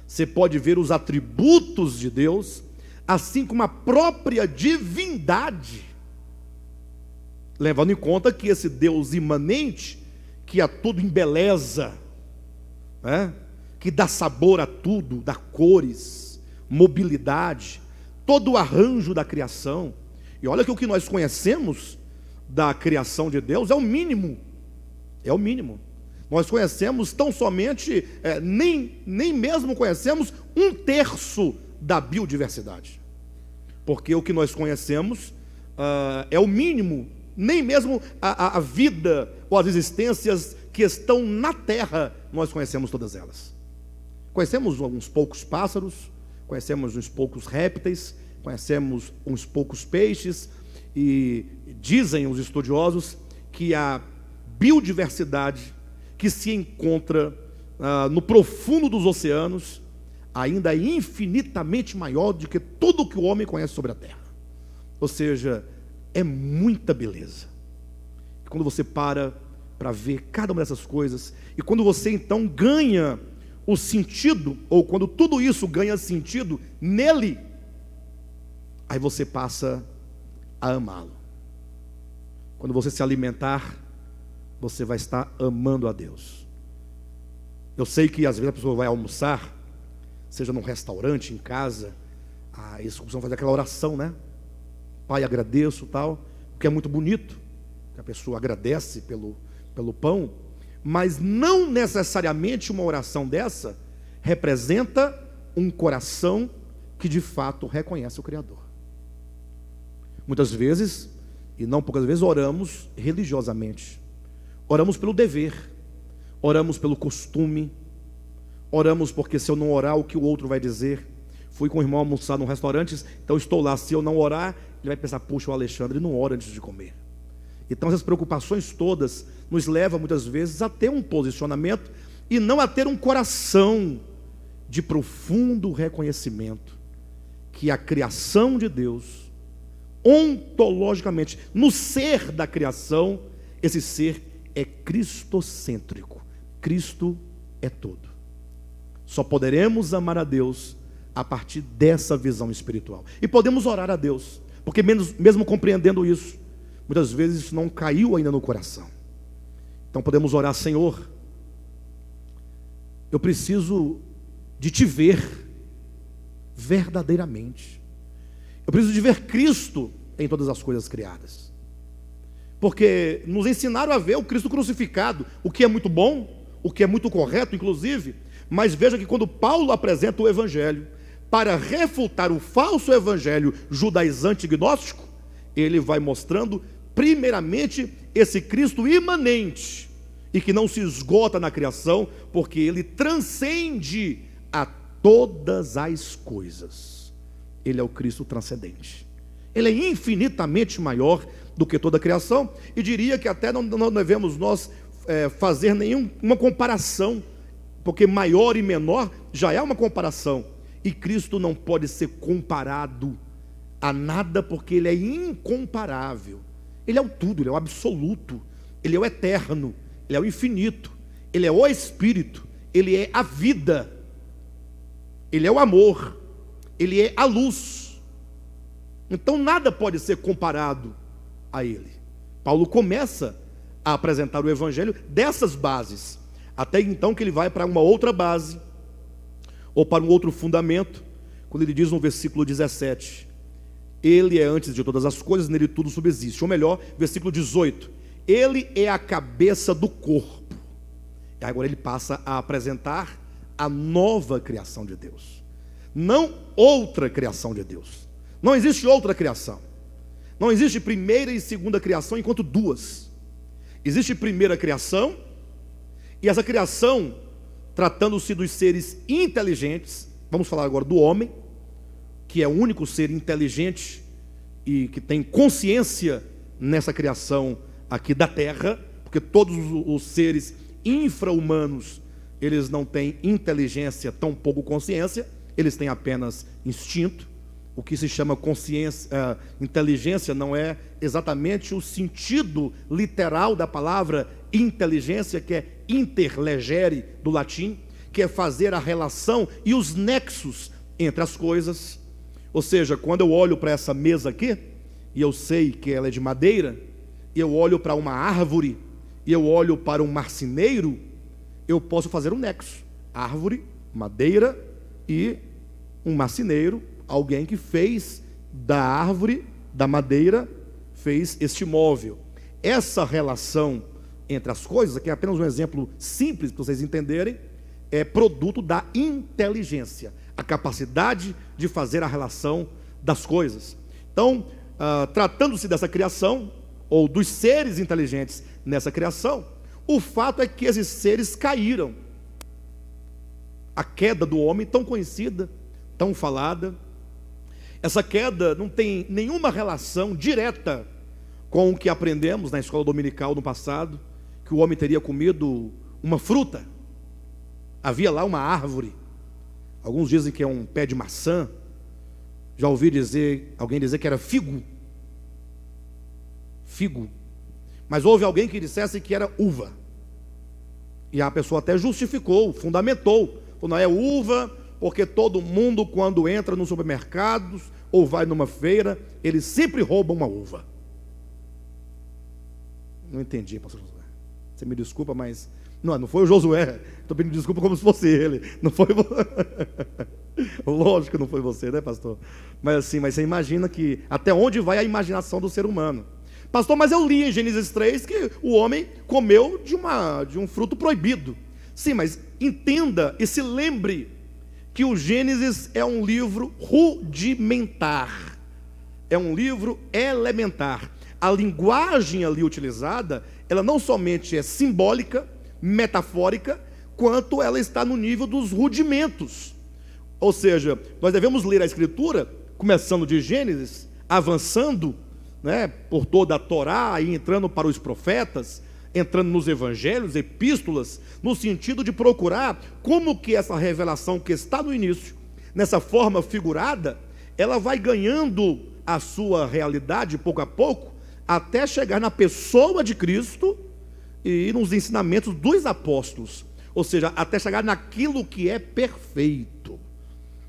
você pode ver os atributos de Deus, assim como a própria divindade, levando em conta que esse Deus imanente, que a tudo embeleza, né? Que dá sabor a tudo, dá cores, mobilidade, todo o arranjo da criação. E olha que o que nós conhecemos da criação de Deus é o mínimo. É o mínimo. Nós conhecemos tão somente, nem mesmo conhecemos 1/3 da biodiversidade. Porque o que nós conhecemos é o mínimo. Nem mesmo a vida ou as existências que estão na terra, nós conhecemos todas elas. Conhecemos alguns poucos pássaros, conhecemos uns poucos répteis, conhecemos uns poucos peixes, e dizem os estudiosos que a biodiversidade que se encontra no profundo dos oceanos ainda é infinitamente maior do que tudo que o homem conhece sobre a terra. Ou seja, é muita beleza. E quando você para ver cada uma dessas coisas, e quando você então ganha o sentido, ou quando tudo isso ganha sentido nele, aí você passa a amá-lo. Quando você se alimentar, você vai estar amando a Deus. Eu sei que às vezes a pessoa vai almoçar, seja num restaurante, em casa, eles costumam fazer aquela oração, né? Pai, agradeço, tal, porque é muito bonito, que a pessoa agradece pelo pão, mas não necessariamente uma oração dessa representa um coração que de fato reconhece o Criador. Muitas vezes, e não poucas vezes, oramos religiosamente, oramos pelo dever, oramos pelo costume, oramos porque se eu não orar, o que o outro vai dizer? Fui com o irmão almoçar num restaurante, então estou lá, se eu não orar, ele vai pensar, puxa, o Alexandre não ora antes de comer. Então essas preocupações todas nos levam muitas vezes a ter um posicionamento e não a ter um coração de profundo reconhecimento que a criação de Deus, ontologicamente, no ser da criação, esse ser é cristocêntrico. Cristo é tudo. Só poderemos amar a Deus a partir dessa visão espiritual. E podemos orar a Deus, porque mesmo compreendendo isso, muitas vezes isso não caiu ainda no coração. Então podemos orar, Senhor, eu preciso de te ver verdadeiramente. Eu preciso de ver Cristo em todas as coisas criadas. Porque nos ensinaram a ver o Cristo crucificado, o que é muito bom, o que é muito correto, inclusive. Mas veja que quando Paulo apresenta o Evangelho para refutar o falso evangelho judaizante e gnóstico, ele vai mostrando primeiramente esse Cristo imanente e que não se esgota na criação, porque ele transcende a todas as coisas. Ele é o Cristo transcendente. Ele é infinitamente maior do que toda a criação, e diria que até não devemos nós fazer nenhuma comparação, porque maior e menor já é uma comparação, e Cristo não pode ser comparado a nada, porque ele é incomparável. Ele é o tudo, ele é o absoluto, ele é o eterno, ele é o infinito, ele é o Espírito, ele é a vida, ele é o amor, ele é a luz. Então nada pode ser comparado a ele. Paulo começa a apresentar o evangelho dessas bases, até então que ele vai para uma outra base, ou para um outro fundamento, quando ele diz no versículo 17, ele é antes de todas as coisas, nele tudo subsiste. Ou melhor, versículo 18, ele é a cabeça do corpo. E agora ele passa a apresentar a nova criação de Deus, não outra criação de Deus. Não existe outra criação. Não existe primeira e segunda criação enquanto duas. Existe primeira criação, e essa criação, tratando-se dos seres inteligentes, vamos falar agora do homem, que é o único ser inteligente e que tem consciência nessa criação aqui da terra, porque todos os seres infra-humanos, eles não têm inteligência, tampouco consciência, eles têm apenas instinto. O que se chama consciência, inteligência não é exatamente o sentido literal da palavra inteligência, que é interlegere do latim, que é fazer a relação e os nexos entre as coisas. Ou seja, quando eu olho para essa mesa aqui, e eu sei que ela é de madeira, e eu olho para uma árvore, e eu olho para um marceneiro, eu posso fazer um nexo: árvore, madeira e um marceneiro, alguém que fez da árvore, da madeira, fez este móvel. Essa relação entre as coisas, aqui é apenas um exemplo simples para vocês entenderem, é produto da inteligência, a capacidade de fazer a relação das coisas. Então, tratando-se dessa criação, ou dos seres inteligentes nessa criação, o fato é que esses seres caíram. A queda do homem, tão conhecida, tão falada. Essa queda não tem nenhuma relação direta com o que aprendemos na escola dominical no passado, que o homem teria comido uma fruta. Havia lá uma árvore. Alguns dizem que é um pé de maçã. Já ouvi alguém dizer que era figo. Figo. Mas houve alguém que dissesse que era uva. E a pessoa até justificou, fundamentou. Falou, não é uva, porque todo mundo quando entra nos supermercados ou vai numa feira, eles sempre roubam uma uva. Não entendi, pastor Josué. Você me desculpa, mas... Não foi o Josué. Estou pedindo desculpa como se fosse ele. Não foi... Lógico que não foi você, né, pastor? Mas assim, você imagina que... Até onde vai a imaginação do ser humano? Pastor, mas eu li em Gênesis 3 que o homem comeu de um fruto proibido. Sim, mas entenda e se lembre que o Gênesis é um livro rudimentar. É um livro elementar. A linguagem ali utilizada, ela não somente é simbólica, metafórica, quanto ela está no nível dos rudimentos. Ou seja, nós devemos ler a Escritura, começando de Gênesis, avançando, né, por toda a Torá, e entrando para os profetas, entrando nos evangelhos, epístolas, no sentido de procurar como que essa revelação que está no início, nessa forma figurada, ela vai ganhando a sua realidade pouco a pouco, até chegar na pessoa de Cristo e nos ensinamentos dos apóstolos, ou seja, até chegar naquilo que é perfeito.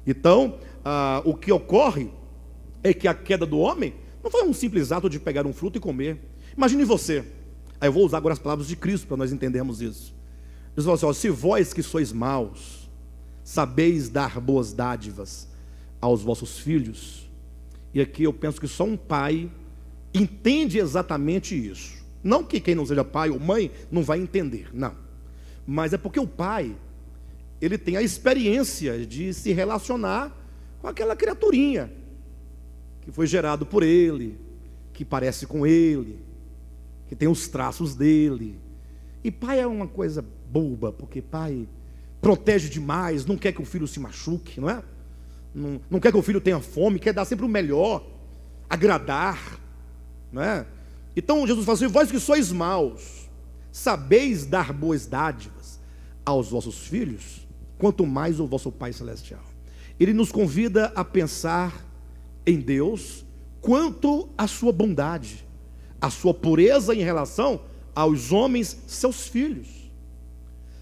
Então, o que ocorre é que a queda do homem não foi um simples ato de pegar um fruto e comer. Imagine você, aí eu vou usar agora as palavras de Cristo para nós entendermos isso. Ele falou assim, se vós que sois maus, sabeis dar boas dádivas aos vossos filhos, e aqui eu penso que só um pai entende exatamente isso. Não que quem não seja pai ou mãe não vai entender, não. Mas é porque o pai, ele tem a experiência de se relacionar com aquela criaturinha que foi gerado por ele, que parece com ele, que tem os traços dele. E pai é uma coisa boba, porque pai protege demais, não quer que o filho se machuque, não é? Não quer que o filho tenha fome, quer dar sempre o melhor, agradar, não é? Então Jesus fala assim, vós que sois maus, sabeis dar boas dádivas aos vossos filhos, quanto mais o vosso Pai Celestial. Ele nos convida a pensar em Deus quanto à sua bondade, a sua pureza em relação aos homens, seus filhos.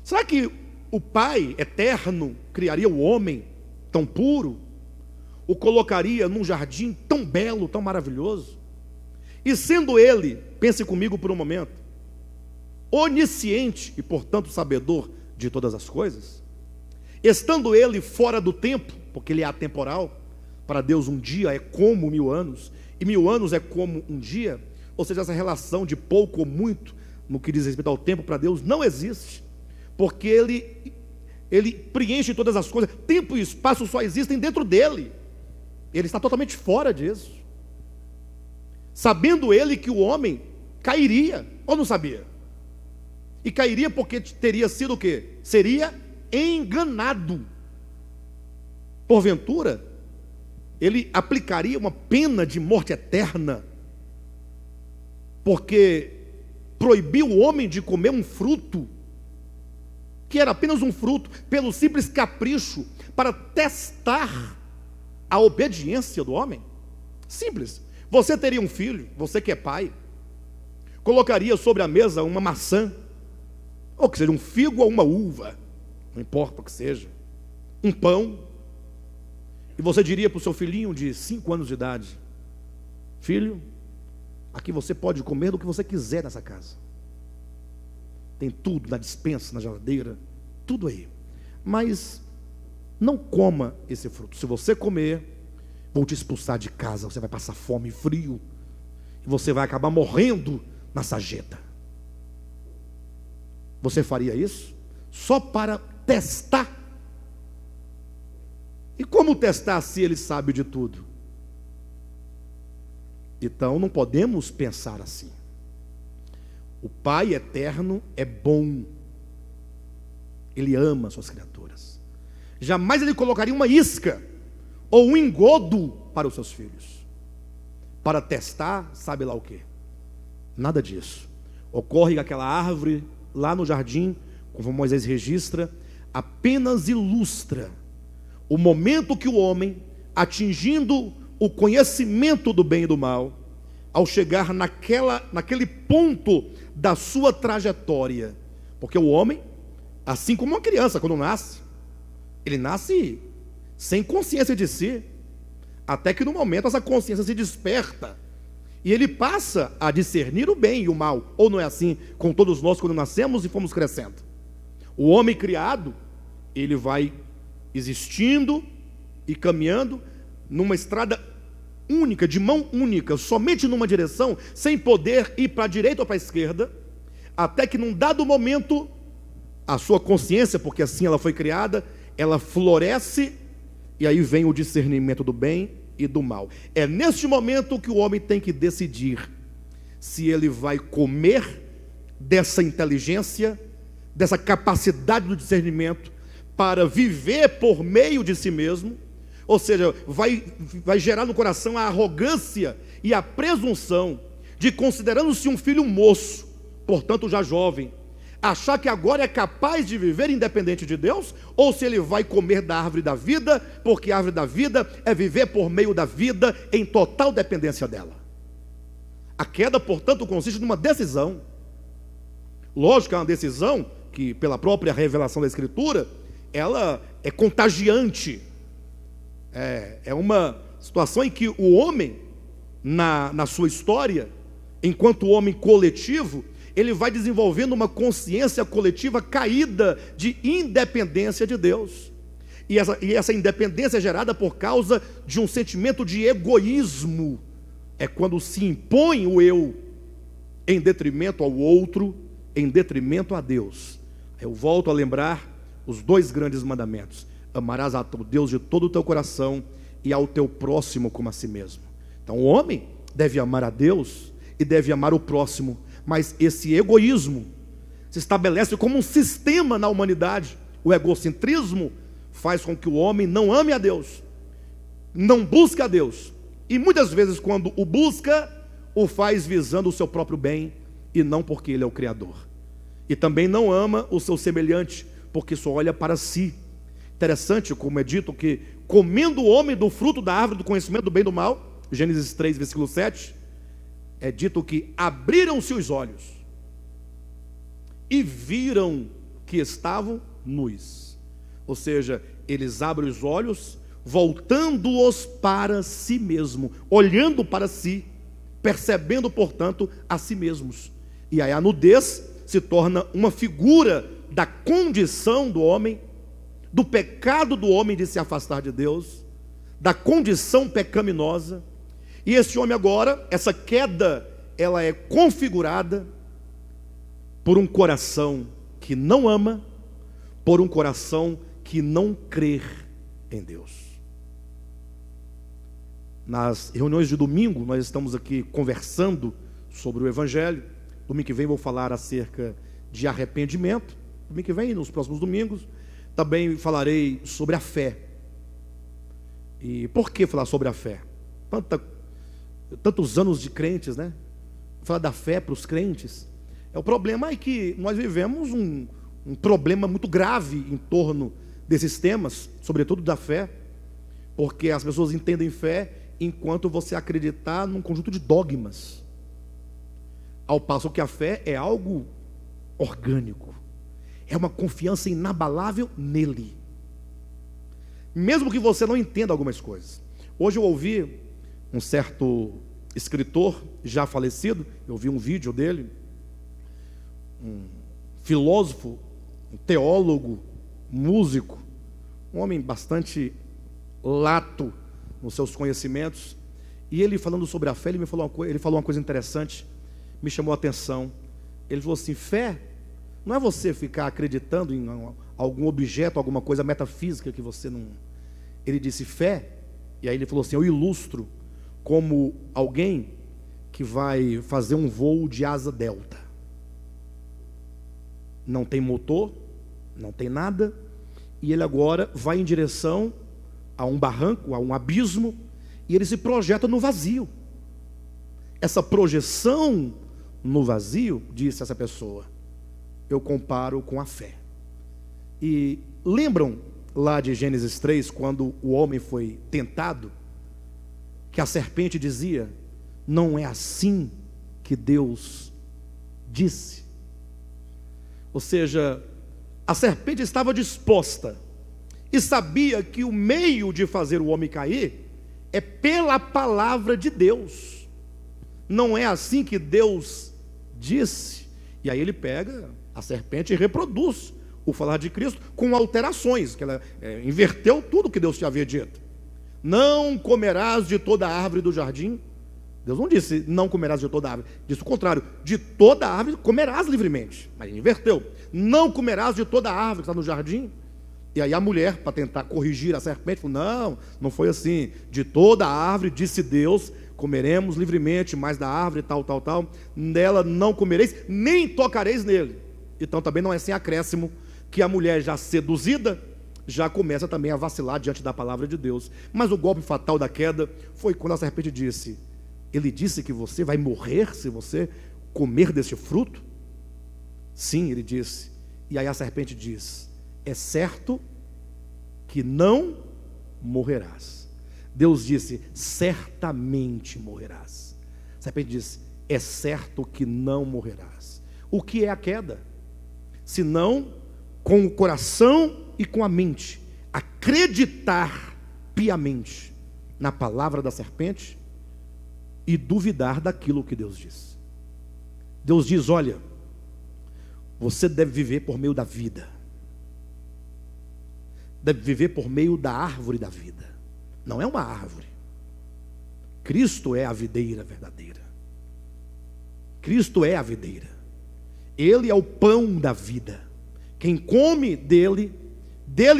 Será que o Pai eterno criaria o homem tão puro, o colocaria num jardim tão belo, tão maravilhoso? E sendo ele, pense comigo por um momento, onisciente e portanto sabedor de todas as coisas, estando ele fora do tempo, porque ele é atemporal, para Deus um dia é como 1000 anos, e 1000 anos é como um dia, ou seja, essa relação de pouco ou muito, no que diz respeito ao tempo, para Deus não existe, porque ele preenche todas as coisas, tempo e espaço só existem dentro dele, ele está totalmente fora disso. Sabendo ele que o homem cairia, ou não sabia? E cairia porque teria sido o quê? Seria enganado. Porventura, ele aplicaria uma pena de morte eterna, porque proibiu o homem de comer um fruto, que era apenas um fruto, pelo simples capricho, para testar a obediência do homem? Simples. Você teria um filho, você que é pai, colocaria sobre a mesa uma maçã, ou que seja um figo ou uma uva, não importa o que seja, um pão, e você diria para o seu filhinho de 5 anos de idade, filho, aqui você pode comer do que você quiser nessa casa, tem tudo na despensa, na geladeira, tudo aí, mas não coma esse fruto. Se você comer, vou te expulsar de casa, você vai passar fome e frio, e você vai acabar morrendo na sarjeta. Você faria isso? Só para testar? E como testar se ele sabe de tudo? Então não podemos pensar assim. O Pai eterno é bom, Ele ama suas criaturas. Jamais Ele colocaria uma isca ou um engodo para os seus filhos, para testar, sabe lá o que. Nada disso. Ocorre que aquela árvore lá no jardim, conforme Moisés registra, apenas ilustra o momento que o homem, atingindo o conhecimento do bem e do mal, ao chegar naquele ponto da sua trajetória, porque o homem, assim como uma criança quando nasce, ele nasce sem consciência de si, até que no momento essa consciência se desperta, e ele passa a discernir o bem e o mal. Ou não é assim com todos nós quando nascemos e fomos crescendo? O homem criado, ele vai existindo e caminhando numa estrada única, de mão única, somente numa direção, sem poder ir para a direita ou para a esquerda, até que num dado momento, a sua consciência, porque assim ela foi criada, ela floresce, e aí vem o discernimento do bem e do mal. É neste momento que o homem tem que decidir se ele vai comer dessa inteligência, dessa capacidade do discernimento, para viver por meio de si mesmo, ou seja, vai gerar no coração a arrogância e a presunção de, considerando-se um filho moço, portanto já jovem, achar que agora é capaz de viver independente de Deus, ou se ele vai comer da árvore da vida, porque a árvore da vida é viver por meio da vida em total dependência dela. A queda, portanto, consiste numa decisão. Lógico que é uma decisão que, pela própria revelação da Escritura, ela é contagiante. É uma situação em que o homem, na sua história, enquanto homem coletivo, ele vai desenvolvendo uma consciência coletiva caída de independência de Deus. E essa independência é gerada por causa de um sentimento de egoísmo. É quando se impõe o eu em detrimento ao outro, em detrimento a Deus. Eu volto a lembrar os dois grandes mandamentos: amarás a teu Deus de todo o teu coração e ao teu próximo como a si mesmo. Então o homem deve amar a Deus e deve amar o próximo, mas esse egoísmo se estabelece como um sistema na humanidade. O egocentrismo faz com que o homem não ame a Deus, não busque a Deus, e muitas vezes quando o busca, o faz visando o seu próprio bem e não porque ele é o Criador. E também não ama o seu semelhante, porque só olha para si. Interessante como é dito que, comendo o homem do fruto da árvore do conhecimento do bem e do mal, Gênesis 3, versículo 7, é dito que abriram-se os olhos e viram que estavam nus. Ou seja, eles abrem os olhos, voltando-os para si mesmo, olhando para si, percebendo, portanto, a si mesmos. E aí a nudez se torna uma figura da condição do homem, do pecado do homem de se afastar de Deus, da condição pecaminosa. E esse homem agora, essa queda, ela é configurada por um coração que não ama, por um coração que não crê em Deus. Nas reuniões de domingo, nós estamos aqui conversando sobre o Evangelho. Domingo que vem vou falar acerca de arrependimento. Domingo que vem, nos próximos domingos, também falarei sobre a fé. E por que falar sobre a fé? Tantos anos de crentes, né? Falar da fé para os crentes. O problema é que nós vivemos um problema muito grave em torno desses temas, sobretudo da fé, porque as pessoas entendem fé enquanto você acreditar num conjunto de dogmas, ao passo que a fé é algo orgânico, é uma confiança inabalável nele, mesmo que você não entenda algumas coisas. Hoje eu ouvi um certo escritor já falecido, eu vi um vídeo dele, um filósofo, um teólogo, músico, um homem bastante lato nos seus conhecimentos, e ele falando sobre a fé, ele falou uma coisa interessante, me chamou a atenção. Ele falou assim: fé não é você ficar acreditando em algum objeto, alguma coisa metafísica que você não... Ele disse fé, e aí ele falou assim: eu ilustro como alguém que vai fazer um voo de asa delta, não tem motor, não tem nada, e ele agora vai em direção a um barranco, a um abismo, e ele se projeta no vazio. Essa projeção no vazio, disse essa pessoa, eu comparo com a fé. E lembram lá de Gênesis 3, quando o homem foi tentado, que a serpente dizia, não é assim que Deus disse. Ou seja, a serpente estava disposta e sabia que o meio de fazer o homem cair é pela palavra de Deus. Não é assim que Deus disse. E aí ele pega a serpente e reproduz o falar de Cristo com alterações, que ela inverteu tudo que Deus te havia dito. Não comerás de toda a árvore do jardim. Deus não disse não comerás de toda a árvore, disse o contrário, de toda a árvore comerás livremente. Mas ele inverteu, não comerás de toda a árvore que está no jardim. E aí a mulher, para tentar corrigir a serpente, falou, não foi assim, de toda a árvore, disse Deus, comeremos livremente, mas da árvore tal, nela não comereis, nem tocareis nele. Então também não é sem acréscimo, que a mulher já seduzida, já começa também a vacilar diante da palavra de Deus. Mas o golpe fatal da queda foi quando a serpente disse, ele disse que você vai morrer se você comer deste fruto? Sim, ele disse. E aí a serpente diz, é certo que não morrerás. Deus disse, certamente morrerás. A serpente disse, é certo que não morrerás. O que é a queda? Senão com o coração e com a mente, acreditar piamente na palavra da serpente e duvidar daquilo que Deus diz. Deus diz, olha, você deve viver por meio da vida, deve viver por meio da árvore da vida. Não é uma árvore. Cristo é a videira verdadeira. Cristo é a videira. Ele é o pão da vida. Quem come dele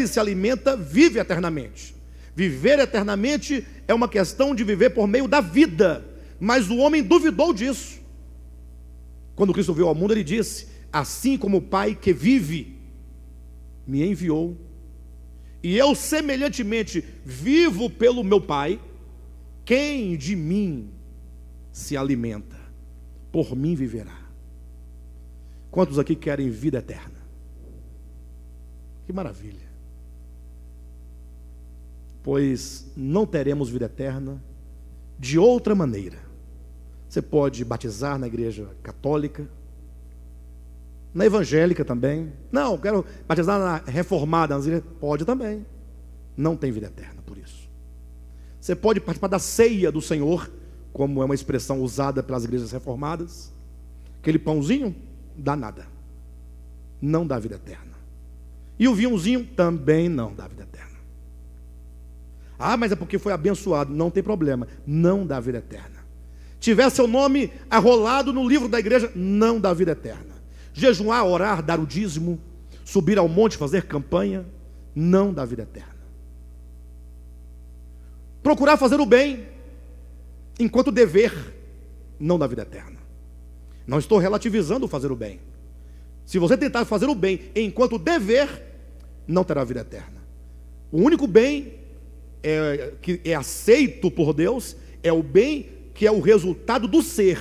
se alimenta, vive eternamente. Viver eternamente é uma questão de viver por meio da vida. Mas o homem duvidou disso. Quando Cristo veio ao mundo, ele disse, assim como o Pai que vive me enviou, e eu semelhantemente vivo pelo meu Pai, quem de mim se alimenta, por mim viverá. Quantos aqui querem vida eterna? Que maravilha! Pois não teremos vida eterna de outra maneira. Você pode batizar na igreja católica, na evangélica também. Não, quero batizar na reformada. Pode também. Não tem vida eterna por isso. Você pode participar da ceia do Senhor, como é uma expressão usada pelas igrejas reformadas. Aquele pãozinho, dá nada. Não dá vida eterna. E o vinhozinho também não dá vida eterna. Ah, mas é porque foi abençoado. Não tem problema, não dá vida eterna. Tiver seu nome arrolado no livro da igreja, não dá vida eterna. Jejuar, orar, dar o dízimo, subir ao monte, fazer campanha, não dá vida eterna. Procurar fazer o bem enquanto dever, não dá vida eterna. Não estou relativizando fazer o bem. Se você tentar fazer o bem enquanto dever, não terá vida eterna. O único bem que é aceito por Deus é o bem que é o resultado do ser.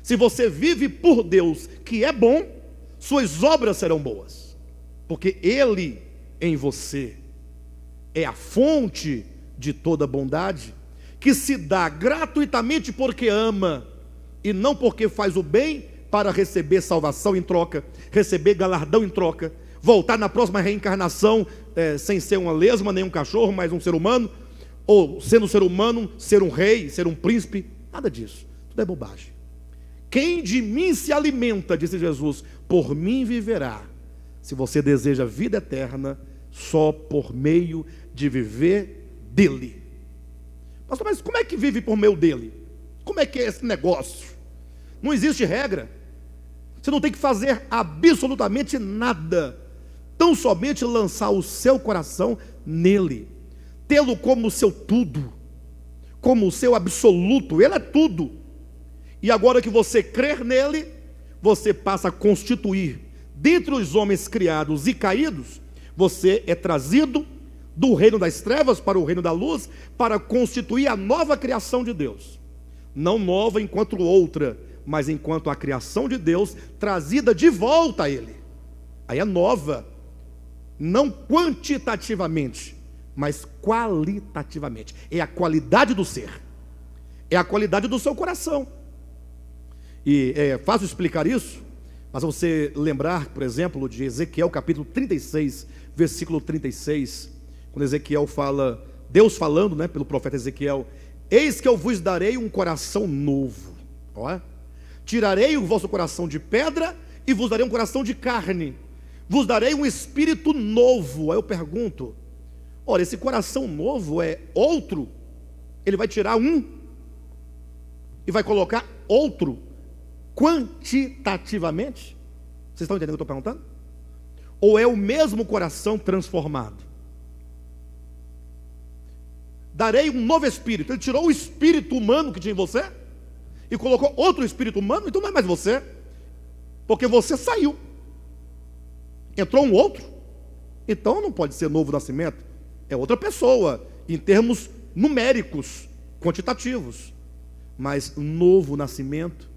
Se você vive por Deus, que é bom, suas obras serão boas, porque Ele em você é a fonte de toda bondade, que se dá gratuitamente porque ama, e não porque faz o bem para receber salvação em troca, receber galardão em troca, voltar na próxima reencarnação sem ser uma lesma, nem um cachorro, mas um ser humano, ou sendo ser humano, ser um rei, ser um príncipe, nada disso, tudo é bobagem. Quem de mim se alimenta, disse Jesus, por mim viverá. Se você deseja vida eterna, só por meio de viver dele. Pastor, mas como é que vive por meio dele? Como é que é esse negócio? Não existe regra. Você não tem que fazer absolutamente nada, tão somente lançar o seu coração nele, tê-lo como o seu tudo, como o seu absoluto. Ele é tudo. E agora que você crer nele, você passa a constituir, dentre os homens criados e caídos, você é trazido, do reino das trevas para o reino da luz, para constituir a nova criação de Deus. Não nova enquanto outra, mas enquanto a criação de Deus trazida de volta a Ele. Aí é nova, não quantitativamente, mas qualitativamente. É a qualidade do ser, é a qualidade do seu coração. E é fácil explicar isso, mas você lembrar, por exemplo, de Ezequiel capítulo 36, versículo 36, quando Ezequiel fala, Deus falando, pelo profeta Ezequiel: eis que eu vos darei um coração novo, tirarei o vosso coração de pedra e vos darei um coração de carne, vos darei um espírito novo. Aí eu pergunto, ora, esse coração novo é outro? Ele vai tirar um e vai colocar outro quantitativamente? Vocês estão entendendo o que eu estou perguntando? Ou é o mesmo coração transformado? Darei um novo espírito. Ele tirou o espírito humano que tinha em você e colocou outro espírito humano. Então não é mais você, porque você saiu, entrou um outro. Então não pode ser novo nascimento, é outra pessoa em termos numéricos, quantitativos. Mas novo nascimento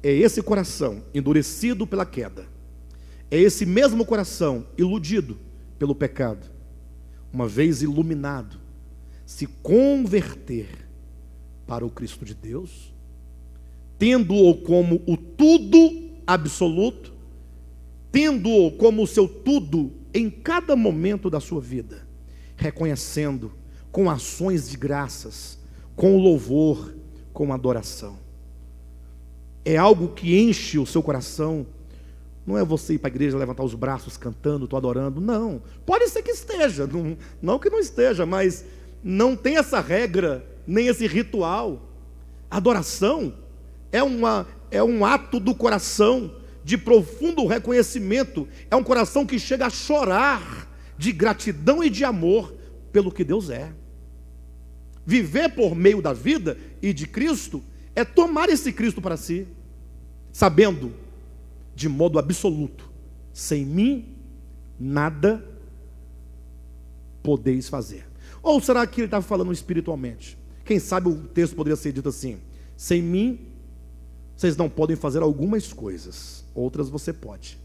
é esse coração endurecido pela queda, é esse mesmo coração iludido pelo pecado, uma vez iluminado, se converter para o Cristo de Deus, tendo-o como o tudo absoluto, tendo-o como o seu tudo em cada momento da sua vida, reconhecendo com ações de graças, com louvor, com adoração. É algo que enche o seu coração. Não é você ir para a igreja levantar os braços cantando, estou adorando. Não, pode ser que esteja, não que não esteja, mas não tem essa regra, nem esse ritual. Adoração é um ato do coração de profundo reconhecimento. É um coração que chega a chorar de gratidão e de amor pelo que Deus é. Viver por meio da vida e de Cristo é tomar esse Cristo para si, sabendo de modo absoluto: sem mim nada podeis fazer. Ou será que ele está falando espiritualmente? Quem sabe o texto poderia ser dito assim: sem mim vocês não podem fazer algumas coisas, outras você pode.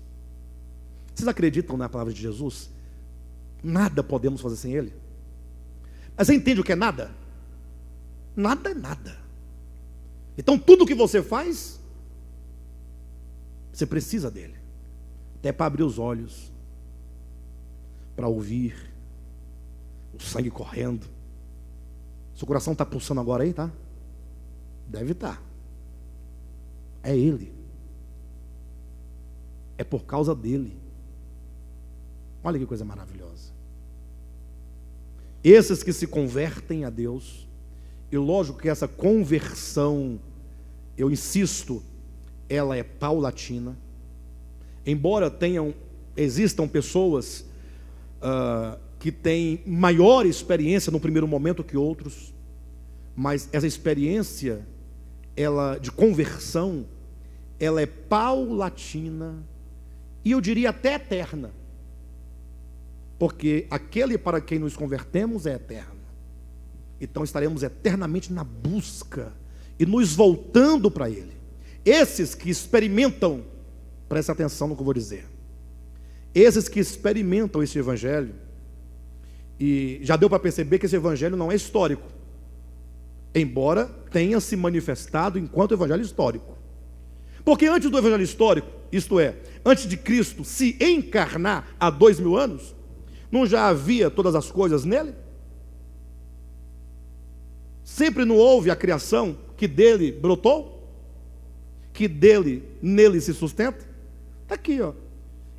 Vocês acreditam na palavra de Jesus? Nada podemos fazer sem Ele. Mas você entende o que é nada? Nada é nada. Então tudo que você faz, você precisa dele, até para abrir os olhos, para ouvir, o sangue correndo. Seu coração está pulsando agora aí, tá? Deve estar. É Ele, é por causa dele. Olha que coisa maravilhosa. Esses que se convertem a Deus, e lógico que essa conversão, eu insisto, ela é paulatina. Embora existam pessoas que têm maior experiência no primeiro momento que outros, mas essa experiência, ela de conversão, ela é paulatina e eu diria até eterna, porque aquele para quem nos convertemos é eterno. Então estaremos eternamente na busca e nos voltando para Ele. Esses que experimentam, preste atenção no que eu vou dizer, esses que experimentam esse evangelho, e já deu para perceber que esse evangelho não é histórico, embora tenha se manifestado enquanto evangelho histórico. Porque antes do evangelho histórico, isto é, antes de Cristo se encarnar há 2000 anos, não já havia todas as coisas nele? Sempre não houve a criação que dele brotou? Que nele se sustenta? Está aqui, ó.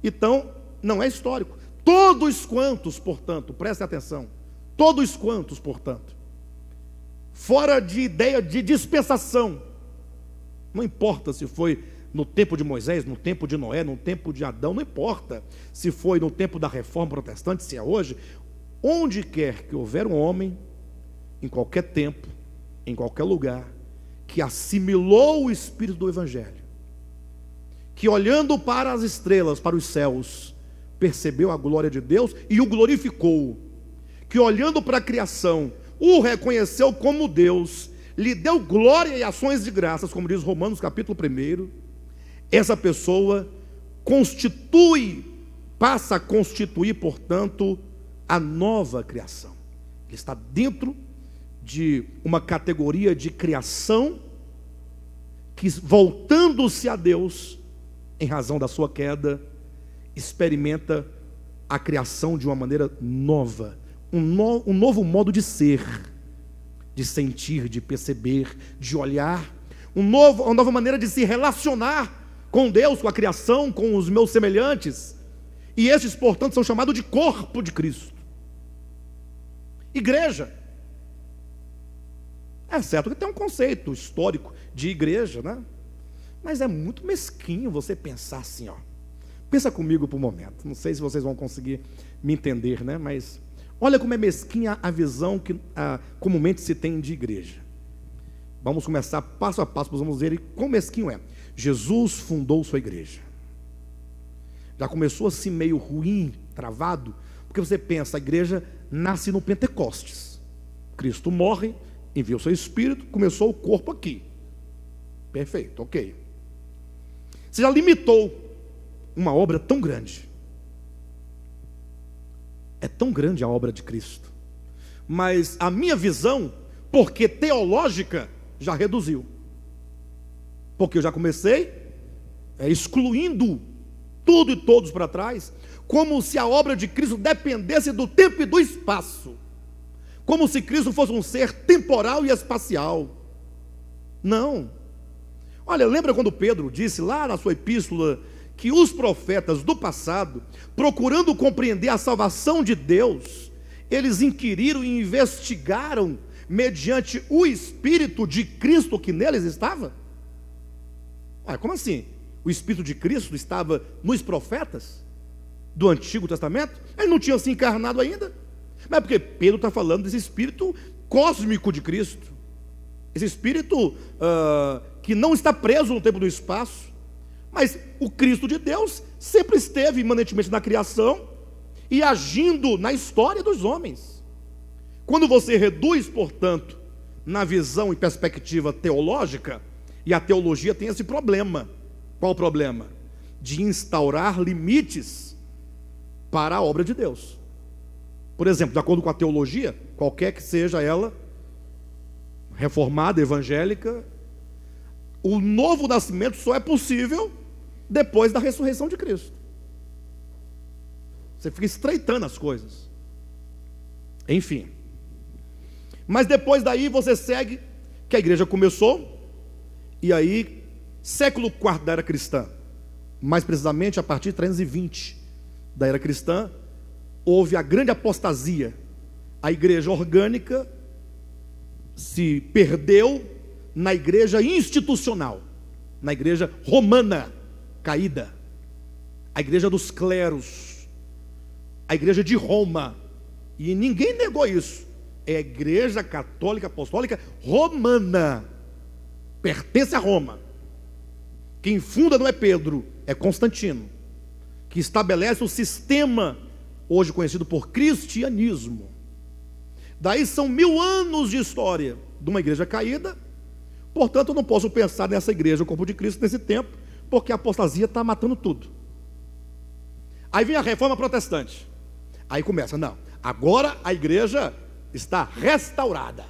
Então, não é histórico. Todos quantos, portanto, prestem atenção, todos quantos, portanto, fora de ideia de dispensação, não importa se foi no tempo de Moisés, no tempo de Noé, no tempo de Adão, não importa se foi no tempo da reforma protestante, se é hoje, onde quer que houver um homem, em qualquer tempo, em qualquer lugar, que assimilou o espírito do evangelho, que olhando para as estrelas, para os céus, percebeu a glória de Deus e o glorificou, que olhando para a criação, o reconheceu como Deus, lhe deu glória e ações de graças, como diz Romanos capítulo 1, essa pessoa passa a constituir, portanto, a nova criação. Ele está dentro de uma categoria de criação que, voltando-se a Deus, em razão da sua queda, experimenta a criação de uma maneira nova, um novo modo de ser, de sentir, de perceber, de olhar, uma nova maneira de se relacionar com Deus, com a criação, com os meus semelhantes. E estes, portanto, são chamados de corpo de Cristo. Igreja. É certo que tem um conceito histórico de igreja, né? Mas é muito mesquinho você pensar assim, ó. Pensa comigo por um momento. Não sei se vocês vão conseguir me entender, né? Mas olha como é mesquinha a visão que comumente se tem de igreja. Vamos começar passo a passo, vamos ver quão mesquinho é. Jesus fundou sua igreja. Já começou assim meio ruim, travado, porque você pensa, a igreja nasce no Pentecostes. Cristo morre, envia o seu Espírito, começou o corpo aqui. Perfeito, ok. Você já limitou uma obra tão grande. É tão grande a obra de Cristo. Mas a minha visão, porque teológica, já reduziu. Porque eu já comecei excluindo tudo e todos para trás, como se a obra de Cristo dependesse do tempo e do espaço. Como se Cristo fosse um ser temporal e espacial. Não. Olha, lembra quando Pedro disse lá na sua epístola que os profetas do passado, procurando compreender a salvação de Deus, eles inquiriram e investigaram mediante o Espírito de Cristo que neles estava? Como assim? O Espírito de Cristo estava nos profetas do Antigo Testamento? Ele não tinha se encarnado ainda. Mas é porque Pedro está falando desse Espírito cósmico de Cristo. Esse Espírito que não está preso no tempo e no espaço. Mas o Cristo de Deus sempre esteve imanentemente na criação e agindo na história dos homens. Quando você reduz, portanto, na visão e perspectiva teológica, e a teologia tem esse problema. Qual o problema? De instaurar limites para a obra de Deus. Por exemplo, de acordo com a teologia, qualquer que seja ela, reformada, evangélica, o novo nascimento só é possível depois da ressurreição de Cristo. Você fica estreitando as coisas. Enfim. Mas depois daí você segue que a igreja começou, e aí, século IV da era cristã, mais precisamente a partir de 320 da era cristã, houve a grande apostasia. A igreja orgânica se perdeu na igreja institucional, na igreja romana caída, a igreja dos cleros, a igreja de Roma. E ninguém negou isso. É a igreja católica apostólica romana, pertence a Roma. Quem funda não é Pedro, é Constantino, que estabelece o sistema hoje conhecido por cristianismo. Daí são 1000 anos de história de uma igreja caída. Portanto, eu não posso pensar nessa igreja, o corpo de Cristo, nesse tempo, porque a apostasia está matando tudo. Aí vem a reforma protestante. Aí começa, não, agora a igreja está restaurada.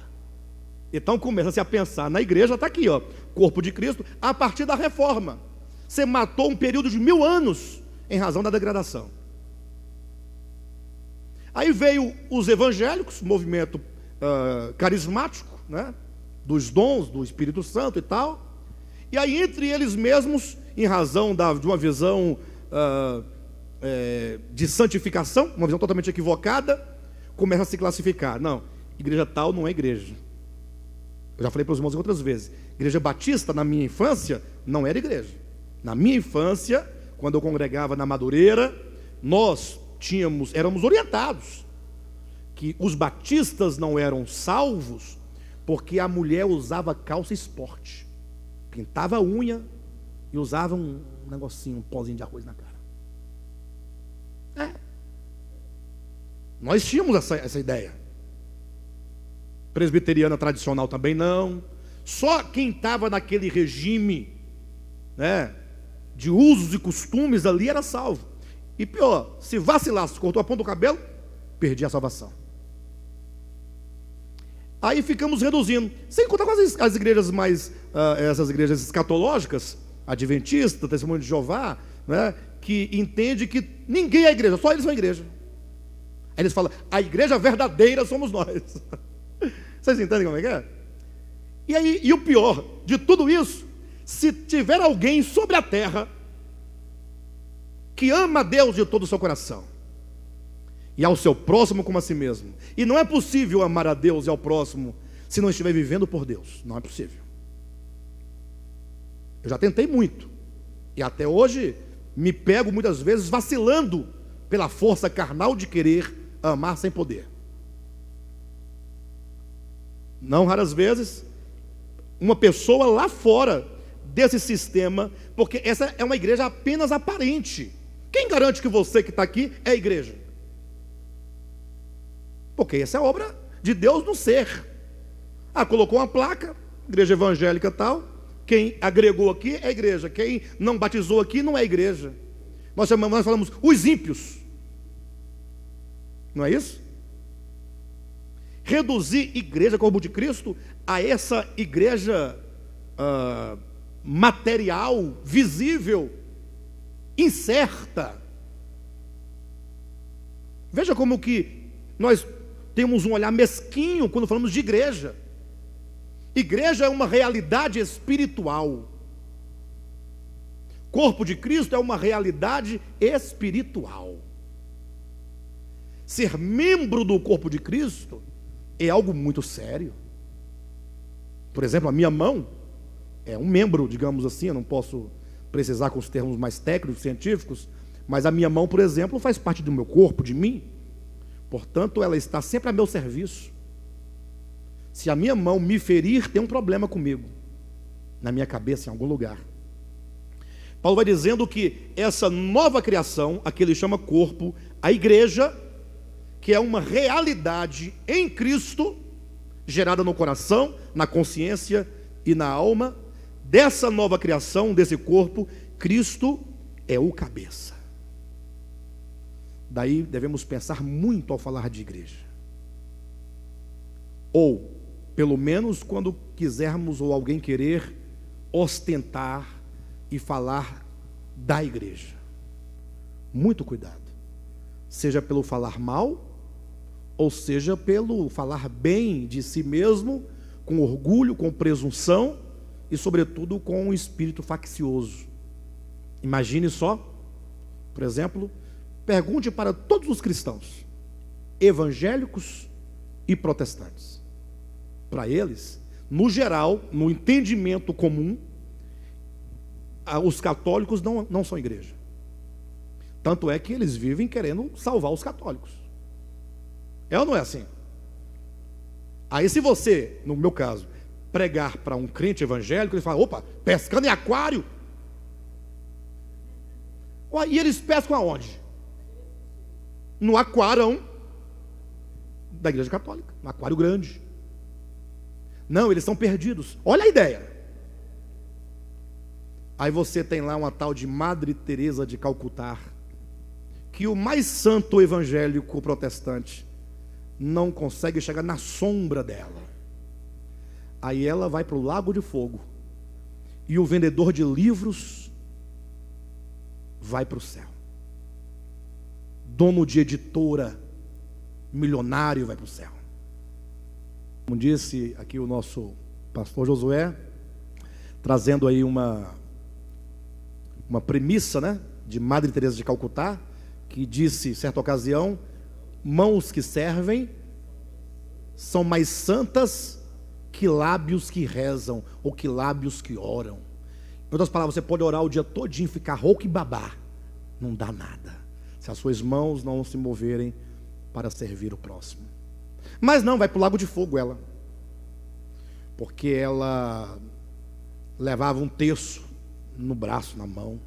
Então começa-se a pensar na igreja, está aqui, ó, corpo de Cristo, a partir da reforma. Você matou um período de 1000 anos em razão da degradação. Aí veio os evangélicos, movimento carismático, né, dos dons do Espírito Santo e tal. E aí entre eles mesmos, em razão de uma visão de santificação, uma visão totalmente equivocada, começa a se classificar. Não, igreja tal não é igreja. Eu já falei para os irmãos outras vezes, igreja batista na minha infância não era igreja. Na minha infância, quando eu congregava na Madureira, nós éramos orientados que os batistas não eram salvos porque a mulher usava calça esporte, pintava a unha e usava um negocinho, um pozinho de arroz na cara. Nós tínhamos essa ideia. Presbiteriana tradicional também não. Só quem estava naquele regime, né, de usos e costumes ali era salvo. E pior, se vacilasse, cortou a ponta do cabelo, perdia a salvação. Aí ficamos reduzindo. Sem contar com as igrejas mais, essas igrejas escatológicas, adventistas, testemunho de Jeová, né, que entende que ninguém é igreja, só eles são igreja. Aí eles falam, a igreja verdadeira somos nós. Vocês entendem como é que é? E aí, e o pior de tudo isso, se tiver alguém sobre a terra que ama a Deus de todo o seu coração e ao seu próximo como a si mesmo, e não é possível amar a Deus e ao próximo se não estiver vivendo por Deus, não é possível. Eu já tentei muito, e até hoje me pego muitas vezes vacilando pela força carnal de querer amar sem poder. Não raras vezes, uma pessoa lá fora desse sistema, porque essa é uma igreja apenas aparente. Quem garante que você que está aqui é a igreja? Porque essa é obra de Deus no ser. Colocou uma placa, igreja evangélica tal, quem agregou aqui é a igreja, quem não batizou aqui não é a igreja. Nós falamos os ímpios, não é isso? Reduzir igreja, corpo de Cristo, a essa igreja material, visível, incerta. Veja como que nós temos um olhar mesquinho quando falamos de igreja. Igreja é uma realidade espiritual. Corpo de Cristo é uma realidade espiritual. Ser membro do corpo de Cristo é algo muito sério. Por exemplo, a minha mão é um membro, digamos assim, eu não posso precisar com os termos mais técnicos, científicos, mas a minha mão, por exemplo, faz parte do meu corpo, de mim. Portanto, ela está sempre a meu serviço. Se a minha mão me ferir, tem um problema comigo, na minha cabeça, em algum lugar. Paulo vai dizendo que essa nova criação, a que ele chama corpo, a igreja, que é uma realidade em Cristo, gerada no coração, na consciência e na alma, dessa nova criação, desse corpo, Cristo é o cabeça. Daí devemos pensar muito ao falar de igreja. Ou, pelo menos quando quisermos ou alguém querer ostentar e falar da igreja. Muito cuidado. Seja pelo falar mal, ou seja pelo falar bem de si mesmo, com orgulho, com presunção e sobretudo com um espírito faccioso. Imagine só, por exemplo, pergunte para todos os cristãos, evangélicos e protestantes. Para eles, no geral, no entendimento comum, os católicos não são igreja. Tanto é que eles vivem querendo salvar os católicos. É ou não é assim? Aí se você, no meu caso, pregar para um crente evangélico, ele fala, opa, pescando em aquário. E eles pescam aonde? No aquarão da igreja católica, no aquário grande. Não, eles são perdidos. Olha a ideia. Aí você tem lá uma tal de Madre Teresa de Calcutá, que o mais santo evangélico protestante não consegue chegar na sombra dela. Aí ela vai para o Lago de Fogo, e o vendedor de livros vai para o céu. Dono de editora, milionário, vai para o céu. Como disse aqui o nosso pastor Josué, trazendo aí uma premissa, né, de Madre Teresa de Calcutá, que disse, certa ocasião, mãos que servem são mais santas que lábios que rezam, ou que lábios que oram. Em outras palavras, você pode orar o dia todinho, ficar rouco e babar, não dá nada, se as suas mãos não se moverem para servir o próximo. Mas não, vai para o Lago de Fogo ela, porque ela levava um terço no braço, na mão.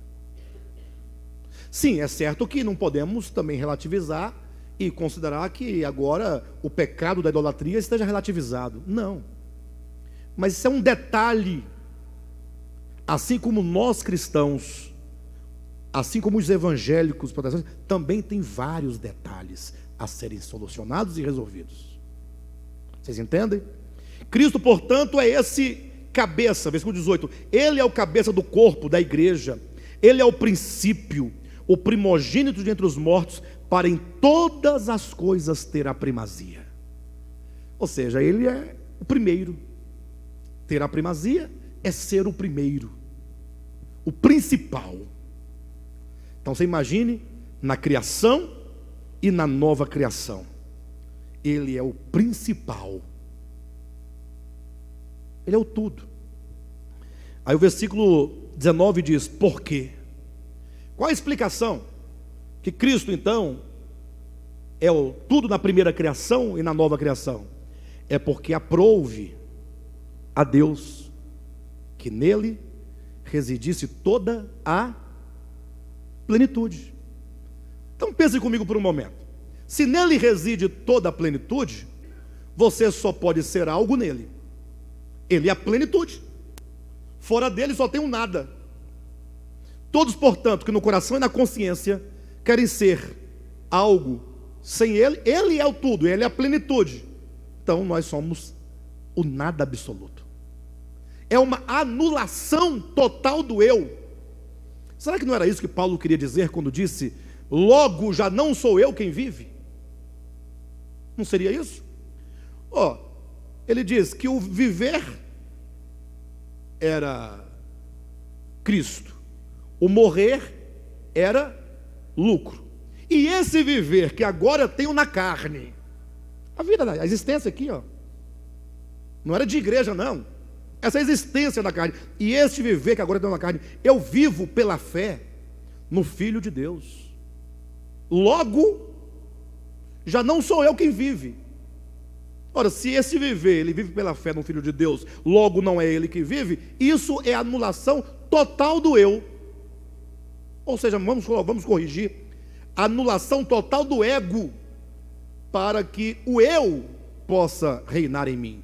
Sim, é certo que não podemos também relativizar e considerar que agora o pecado da idolatria esteja relativizado. Não. Mas isso é um detalhe. Assim como nós cristãos, assim como os evangélicos protestantes, também tem vários detalhes a serem solucionados e resolvidos. Vocês entendem? Cristo, portanto, é esse cabeça, versículo 18. Ele é o cabeça do corpo, da igreja. Ele é o princípio, o primogênito de entre os mortos, para em todas as coisas ter a primazia. Ou seja, ele é o primeiro. Ter a primazia é ser o primeiro, o principal. Então você imagine, na criação e na nova criação, ele é o principal. Ele é o tudo. Aí o versículo 19 diz: por quê? Qual a explicação? Que Cristo então é o tudo na primeira criação e na nova criação. É porque aprouve a Deus que nele residisse toda a plenitude. Então pense comigo por um momento. Se nele reside toda a plenitude, você só pode ser algo nele. Ele é a plenitude. Fora dele só tem um nada. Todos, portanto, que no coração e na consciência querem ser algo sem ele, ele é o tudo, ele é a plenitude. Então nós somos o nada absoluto. É uma anulação total do eu. Será que não era isso que Paulo queria dizer quando disse: logo já não sou eu quem vive? Não seria isso? Ele diz que o viver era Cristo, o morrer era lucro. E esse viver que agora eu tenho na carne, a vida, a existência aqui, não era de igreja não, essa existência na carne, e este viver que agora eu tenho na carne, eu vivo pela fé no Filho de Deus. Logo, já não sou eu quem vive. Ora, se esse viver, ele vive pela fé no Filho de Deus, logo não é ele que vive, isso é anulação total do eu. Ou seja, vamos corrigir, anulação total do ego, para que o eu possa reinar em mim.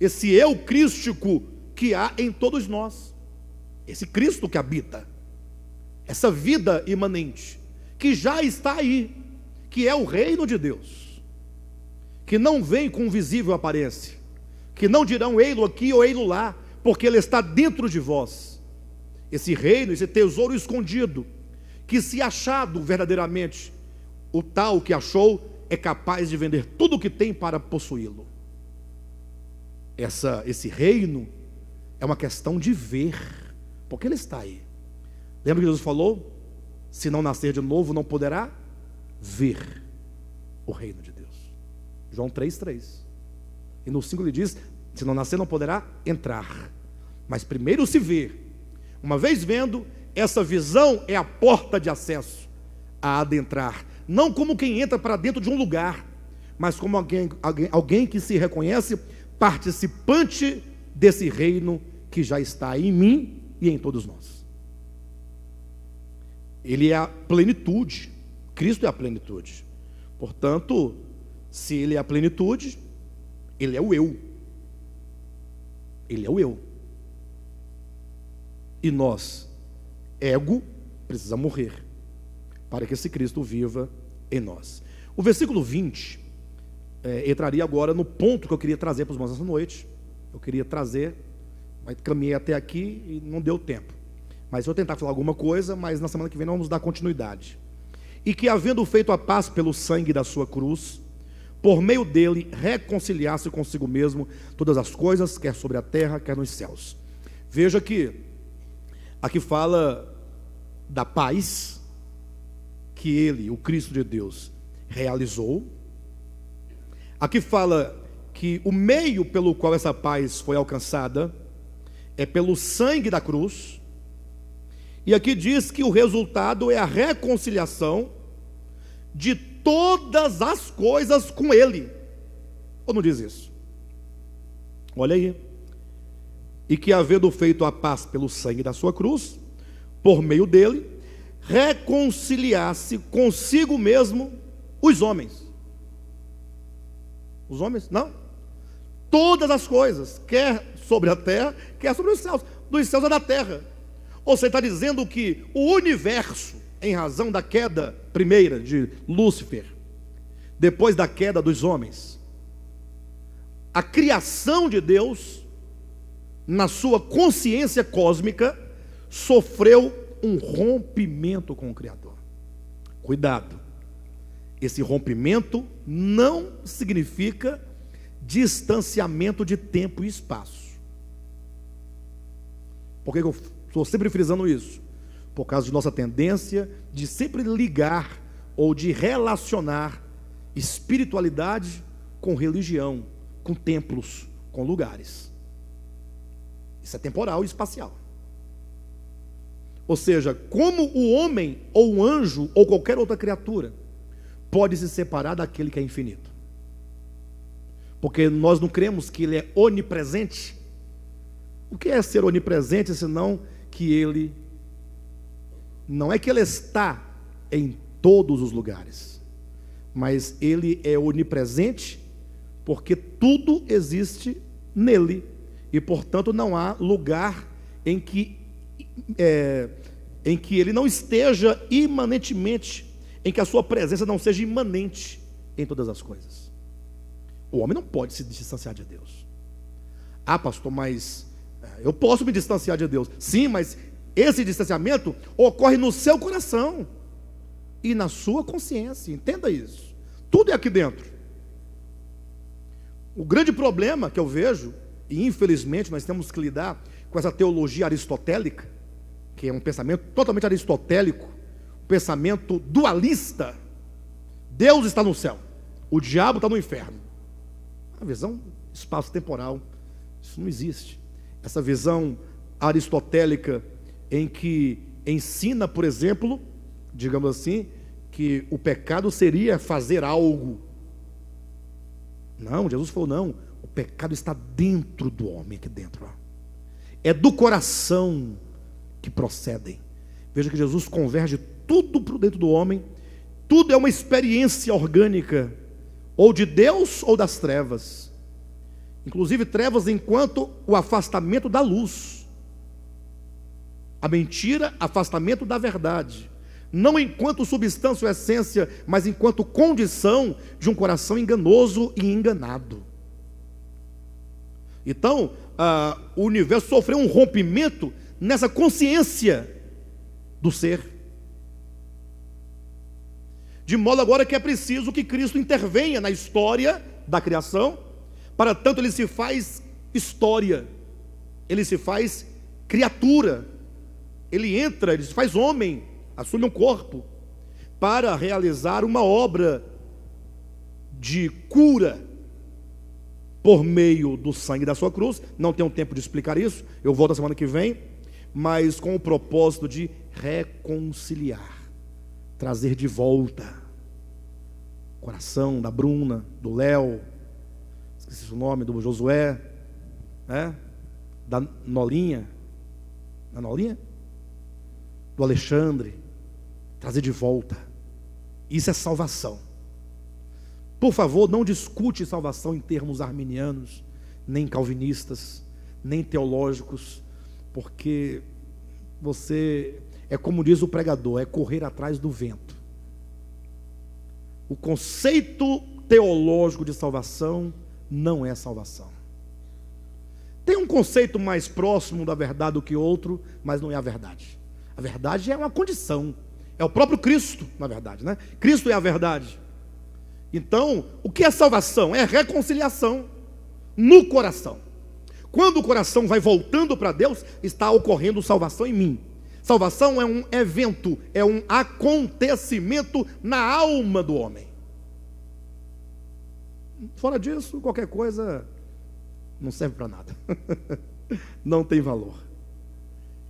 Esse eu crístico que há em todos nós, esse Cristo que habita, essa vida imanente, que já está aí, que é o reino de Deus, que não vem com visível aparência, que não dirão ei-lo aqui ou ei-lo lá, porque ele está dentro de vós. Esse reino, esse tesouro escondido, que se achado verdadeiramente, o tal que achou é capaz de vender tudo o que tem para possuí-lo. Esse reino é uma questão de ver, porque ele está aí. Lembra que Jesus falou? Se não nascer de novo, não poderá ver o reino de Deus. João 3,3. E no 5 ele diz: se não nascer, não poderá entrar. Mas primeiro se vê. Uma vez vendo, essa visão é a porta de acesso a adentrar. Não como quem entra para dentro de um lugar, mas como alguém que se reconhece participante desse reino que já está em mim e em todos nós. Ele é a plenitude. Cristo é a plenitude. Portanto, se ele é a plenitude, ele é o eu. Ele é o eu. E nós, ego, precisa morrer para que esse Cristo viva em nós. O versículo 20 entraria agora no ponto que eu queria trazer para os irmãos essa noite. Eu queria trazer, mas caminhei até aqui e não deu tempo. Mas eu vou tentar falar alguma coisa, mas na semana que vem nós vamos dar continuidade. E que, havendo feito a paz pelo sangue da sua cruz, por meio dele reconciliasse consigo mesmo todas as coisas, quer sobre a terra, quer nos céus. Veja que aqui fala da paz que ele, o Cristo de Deus, realizou. Aqui fala que o meio pelo qual essa paz foi alcançada é pelo sangue da cruz. E aqui diz que o resultado é a reconciliação de todas as coisas com ele. Ou não diz isso? Olha aí. E que, havendo feito a paz pelo sangue da sua cruz, por meio dele, reconciliasse consigo mesmo Os homens. Os homens, não. Todas as coisas, quer sobre a terra, quer sobre os céus. Dos céus é da terra. Ou você está dizendo que o universo, em razão da queda primeira de Lúcifer, depois da queda dos homens, a criação de Deus, na sua consciência cósmica, sofreu um rompimento com o Criador. Cuidado, esse rompimento não significa distanciamento de tempo e espaço. Por que eu estou sempre frisando isso? Por causa de nossa tendência de sempre ligar ou de relacionar espiritualidade com religião, com templos, com lugares. Isso é temporal e espacial. Ou seja, como o homem ou o anjo ou qualquer outra criatura pode se separar daquele que é infinito? Porque nós não cremos que ele é onipresente. O que é ser onipresente senão que ele não é que ele está em todos os lugares, mas ele é onipresente porque tudo existe nele e portanto não há lugar em que ele não esteja imanentemente, em que a sua presença não seja imanente em todas as coisas. O homem não pode se distanciar de Deus. Ah, pastor, mas eu posso me distanciar de Deus. Sim, mas esse distanciamento ocorre no seu coração e na sua consciência. Entenda isso. Tudo é aqui dentro. O grande problema que eu vejo, e infelizmente nós temos que lidar com essa teologia aristotélica, que é um pensamento totalmente aristotélico, um pensamento dualista. Deus está no céu, o diabo está no inferno. A visão espaço-temporal, isso não existe. Essa visão aristotélica em que ensina, por exemplo, digamos assim, que o pecado seria fazer algo. Não, Jesus falou, não, o pecado está dentro do homem, aqui dentro. É do coração que procedem. Veja que Jesus converge tudo para dentro do homem. Tudo é uma experiência orgânica, ou de Deus ou das trevas. Inclusive trevas enquanto o afastamento da luz. A mentira, afastamento da verdade. Não enquanto substância ou essência, mas enquanto condição de um coração enganoso e enganado. Então, o universo sofreu um rompimento nessa consciência do ser. De modo agora que é preciso que Cristo intervenha na história da criação. Para tanto ele se faz história, ele se faz criatura, ele entra, ele se faz homem, assume um corpo, para realizar uma obra de cura, por meio do sangue da sua cruz. Não tenho tempo de explicar isso, eu volto a semana que vem, mas com o propósito de reconciliar, trazer de volta o coração da Bruna, do Léo, esqueci o nome, do Josué, né? Da Nolinha, do Alexandre, trazer de volta. Isso é salvação. Por favor, não discute salvação em termos arminianos, nem calvinistas, nem teológicos, porque você é como diz o pregador, é correr atrás do vento. O conceito teológico de salvação não é salvação. Tem um conceito mais próximo da verdade do que outro, mas não é a verdade. A verdade é uma condição, é o próprio Cristo, na verdade, né? Cristo é a verdade. Então, o que é salvação? É reconciliação no coração. Quando o coração vai voltando para Deus, está ocorrendo salvação em mim. Salvação é um evento, é um acontecimento na alma do homem. Fora disso, qualquer coisa não serve para nada. Não tem valor.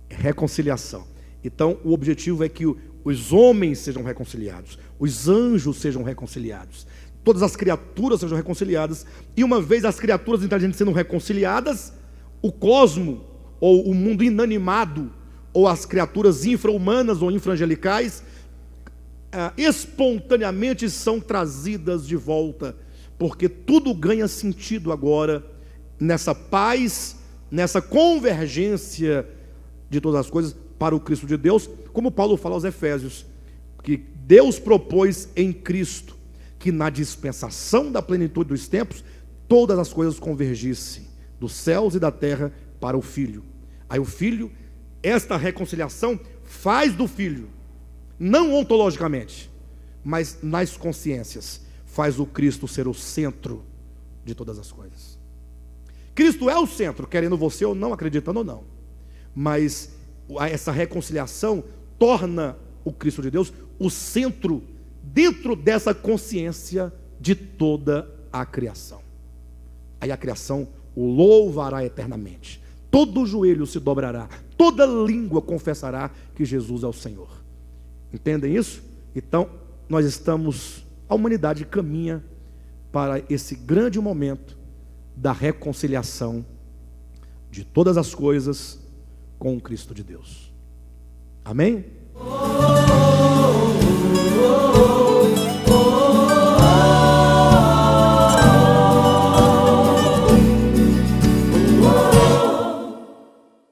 É reconciliação. Então, o objetivo é que os homens sejam reconciliados, os anjos sejam reconciliados, todas as criaturas sejam reconciliadas. E uma vez as criaturas inteligentes sendo reconciliadas, o cosmo, ou o mundo inanimado, ou as criaturas infra-humanas ou infra-angelicais, espontaneamente são trazidas de volta, porque tudo ganha sentido agora nessa paz, nessa convergência de todas as coisas para o Cristo de Deus, como Paulo fala aos Efésios, que Deus propôs em Cristo que na dispensação da plenitude dos tempos todas as coisas convergissem dos céus e da terra para o Filho. Aí o Filho, esta reconciliação faz do Filho, não ontologicamente, mas nas consciências, faz o Cristo ser o centro de todas as coisas. Cristo é o centro, querendo você ou não, acreditando ou não, mas essa reconciliação torna o Cristo de Deus o centro dentro dessa consciência de toda a criação. Aí a criação o louvará eternamente, todo joelho se dobrará, toda língua confessará que Jesus é o Senhor. Entendem isso? Então a humanidade caminha para esse grande momento da reconciliação de todas as coisas com o Cristo de Deus. Amém?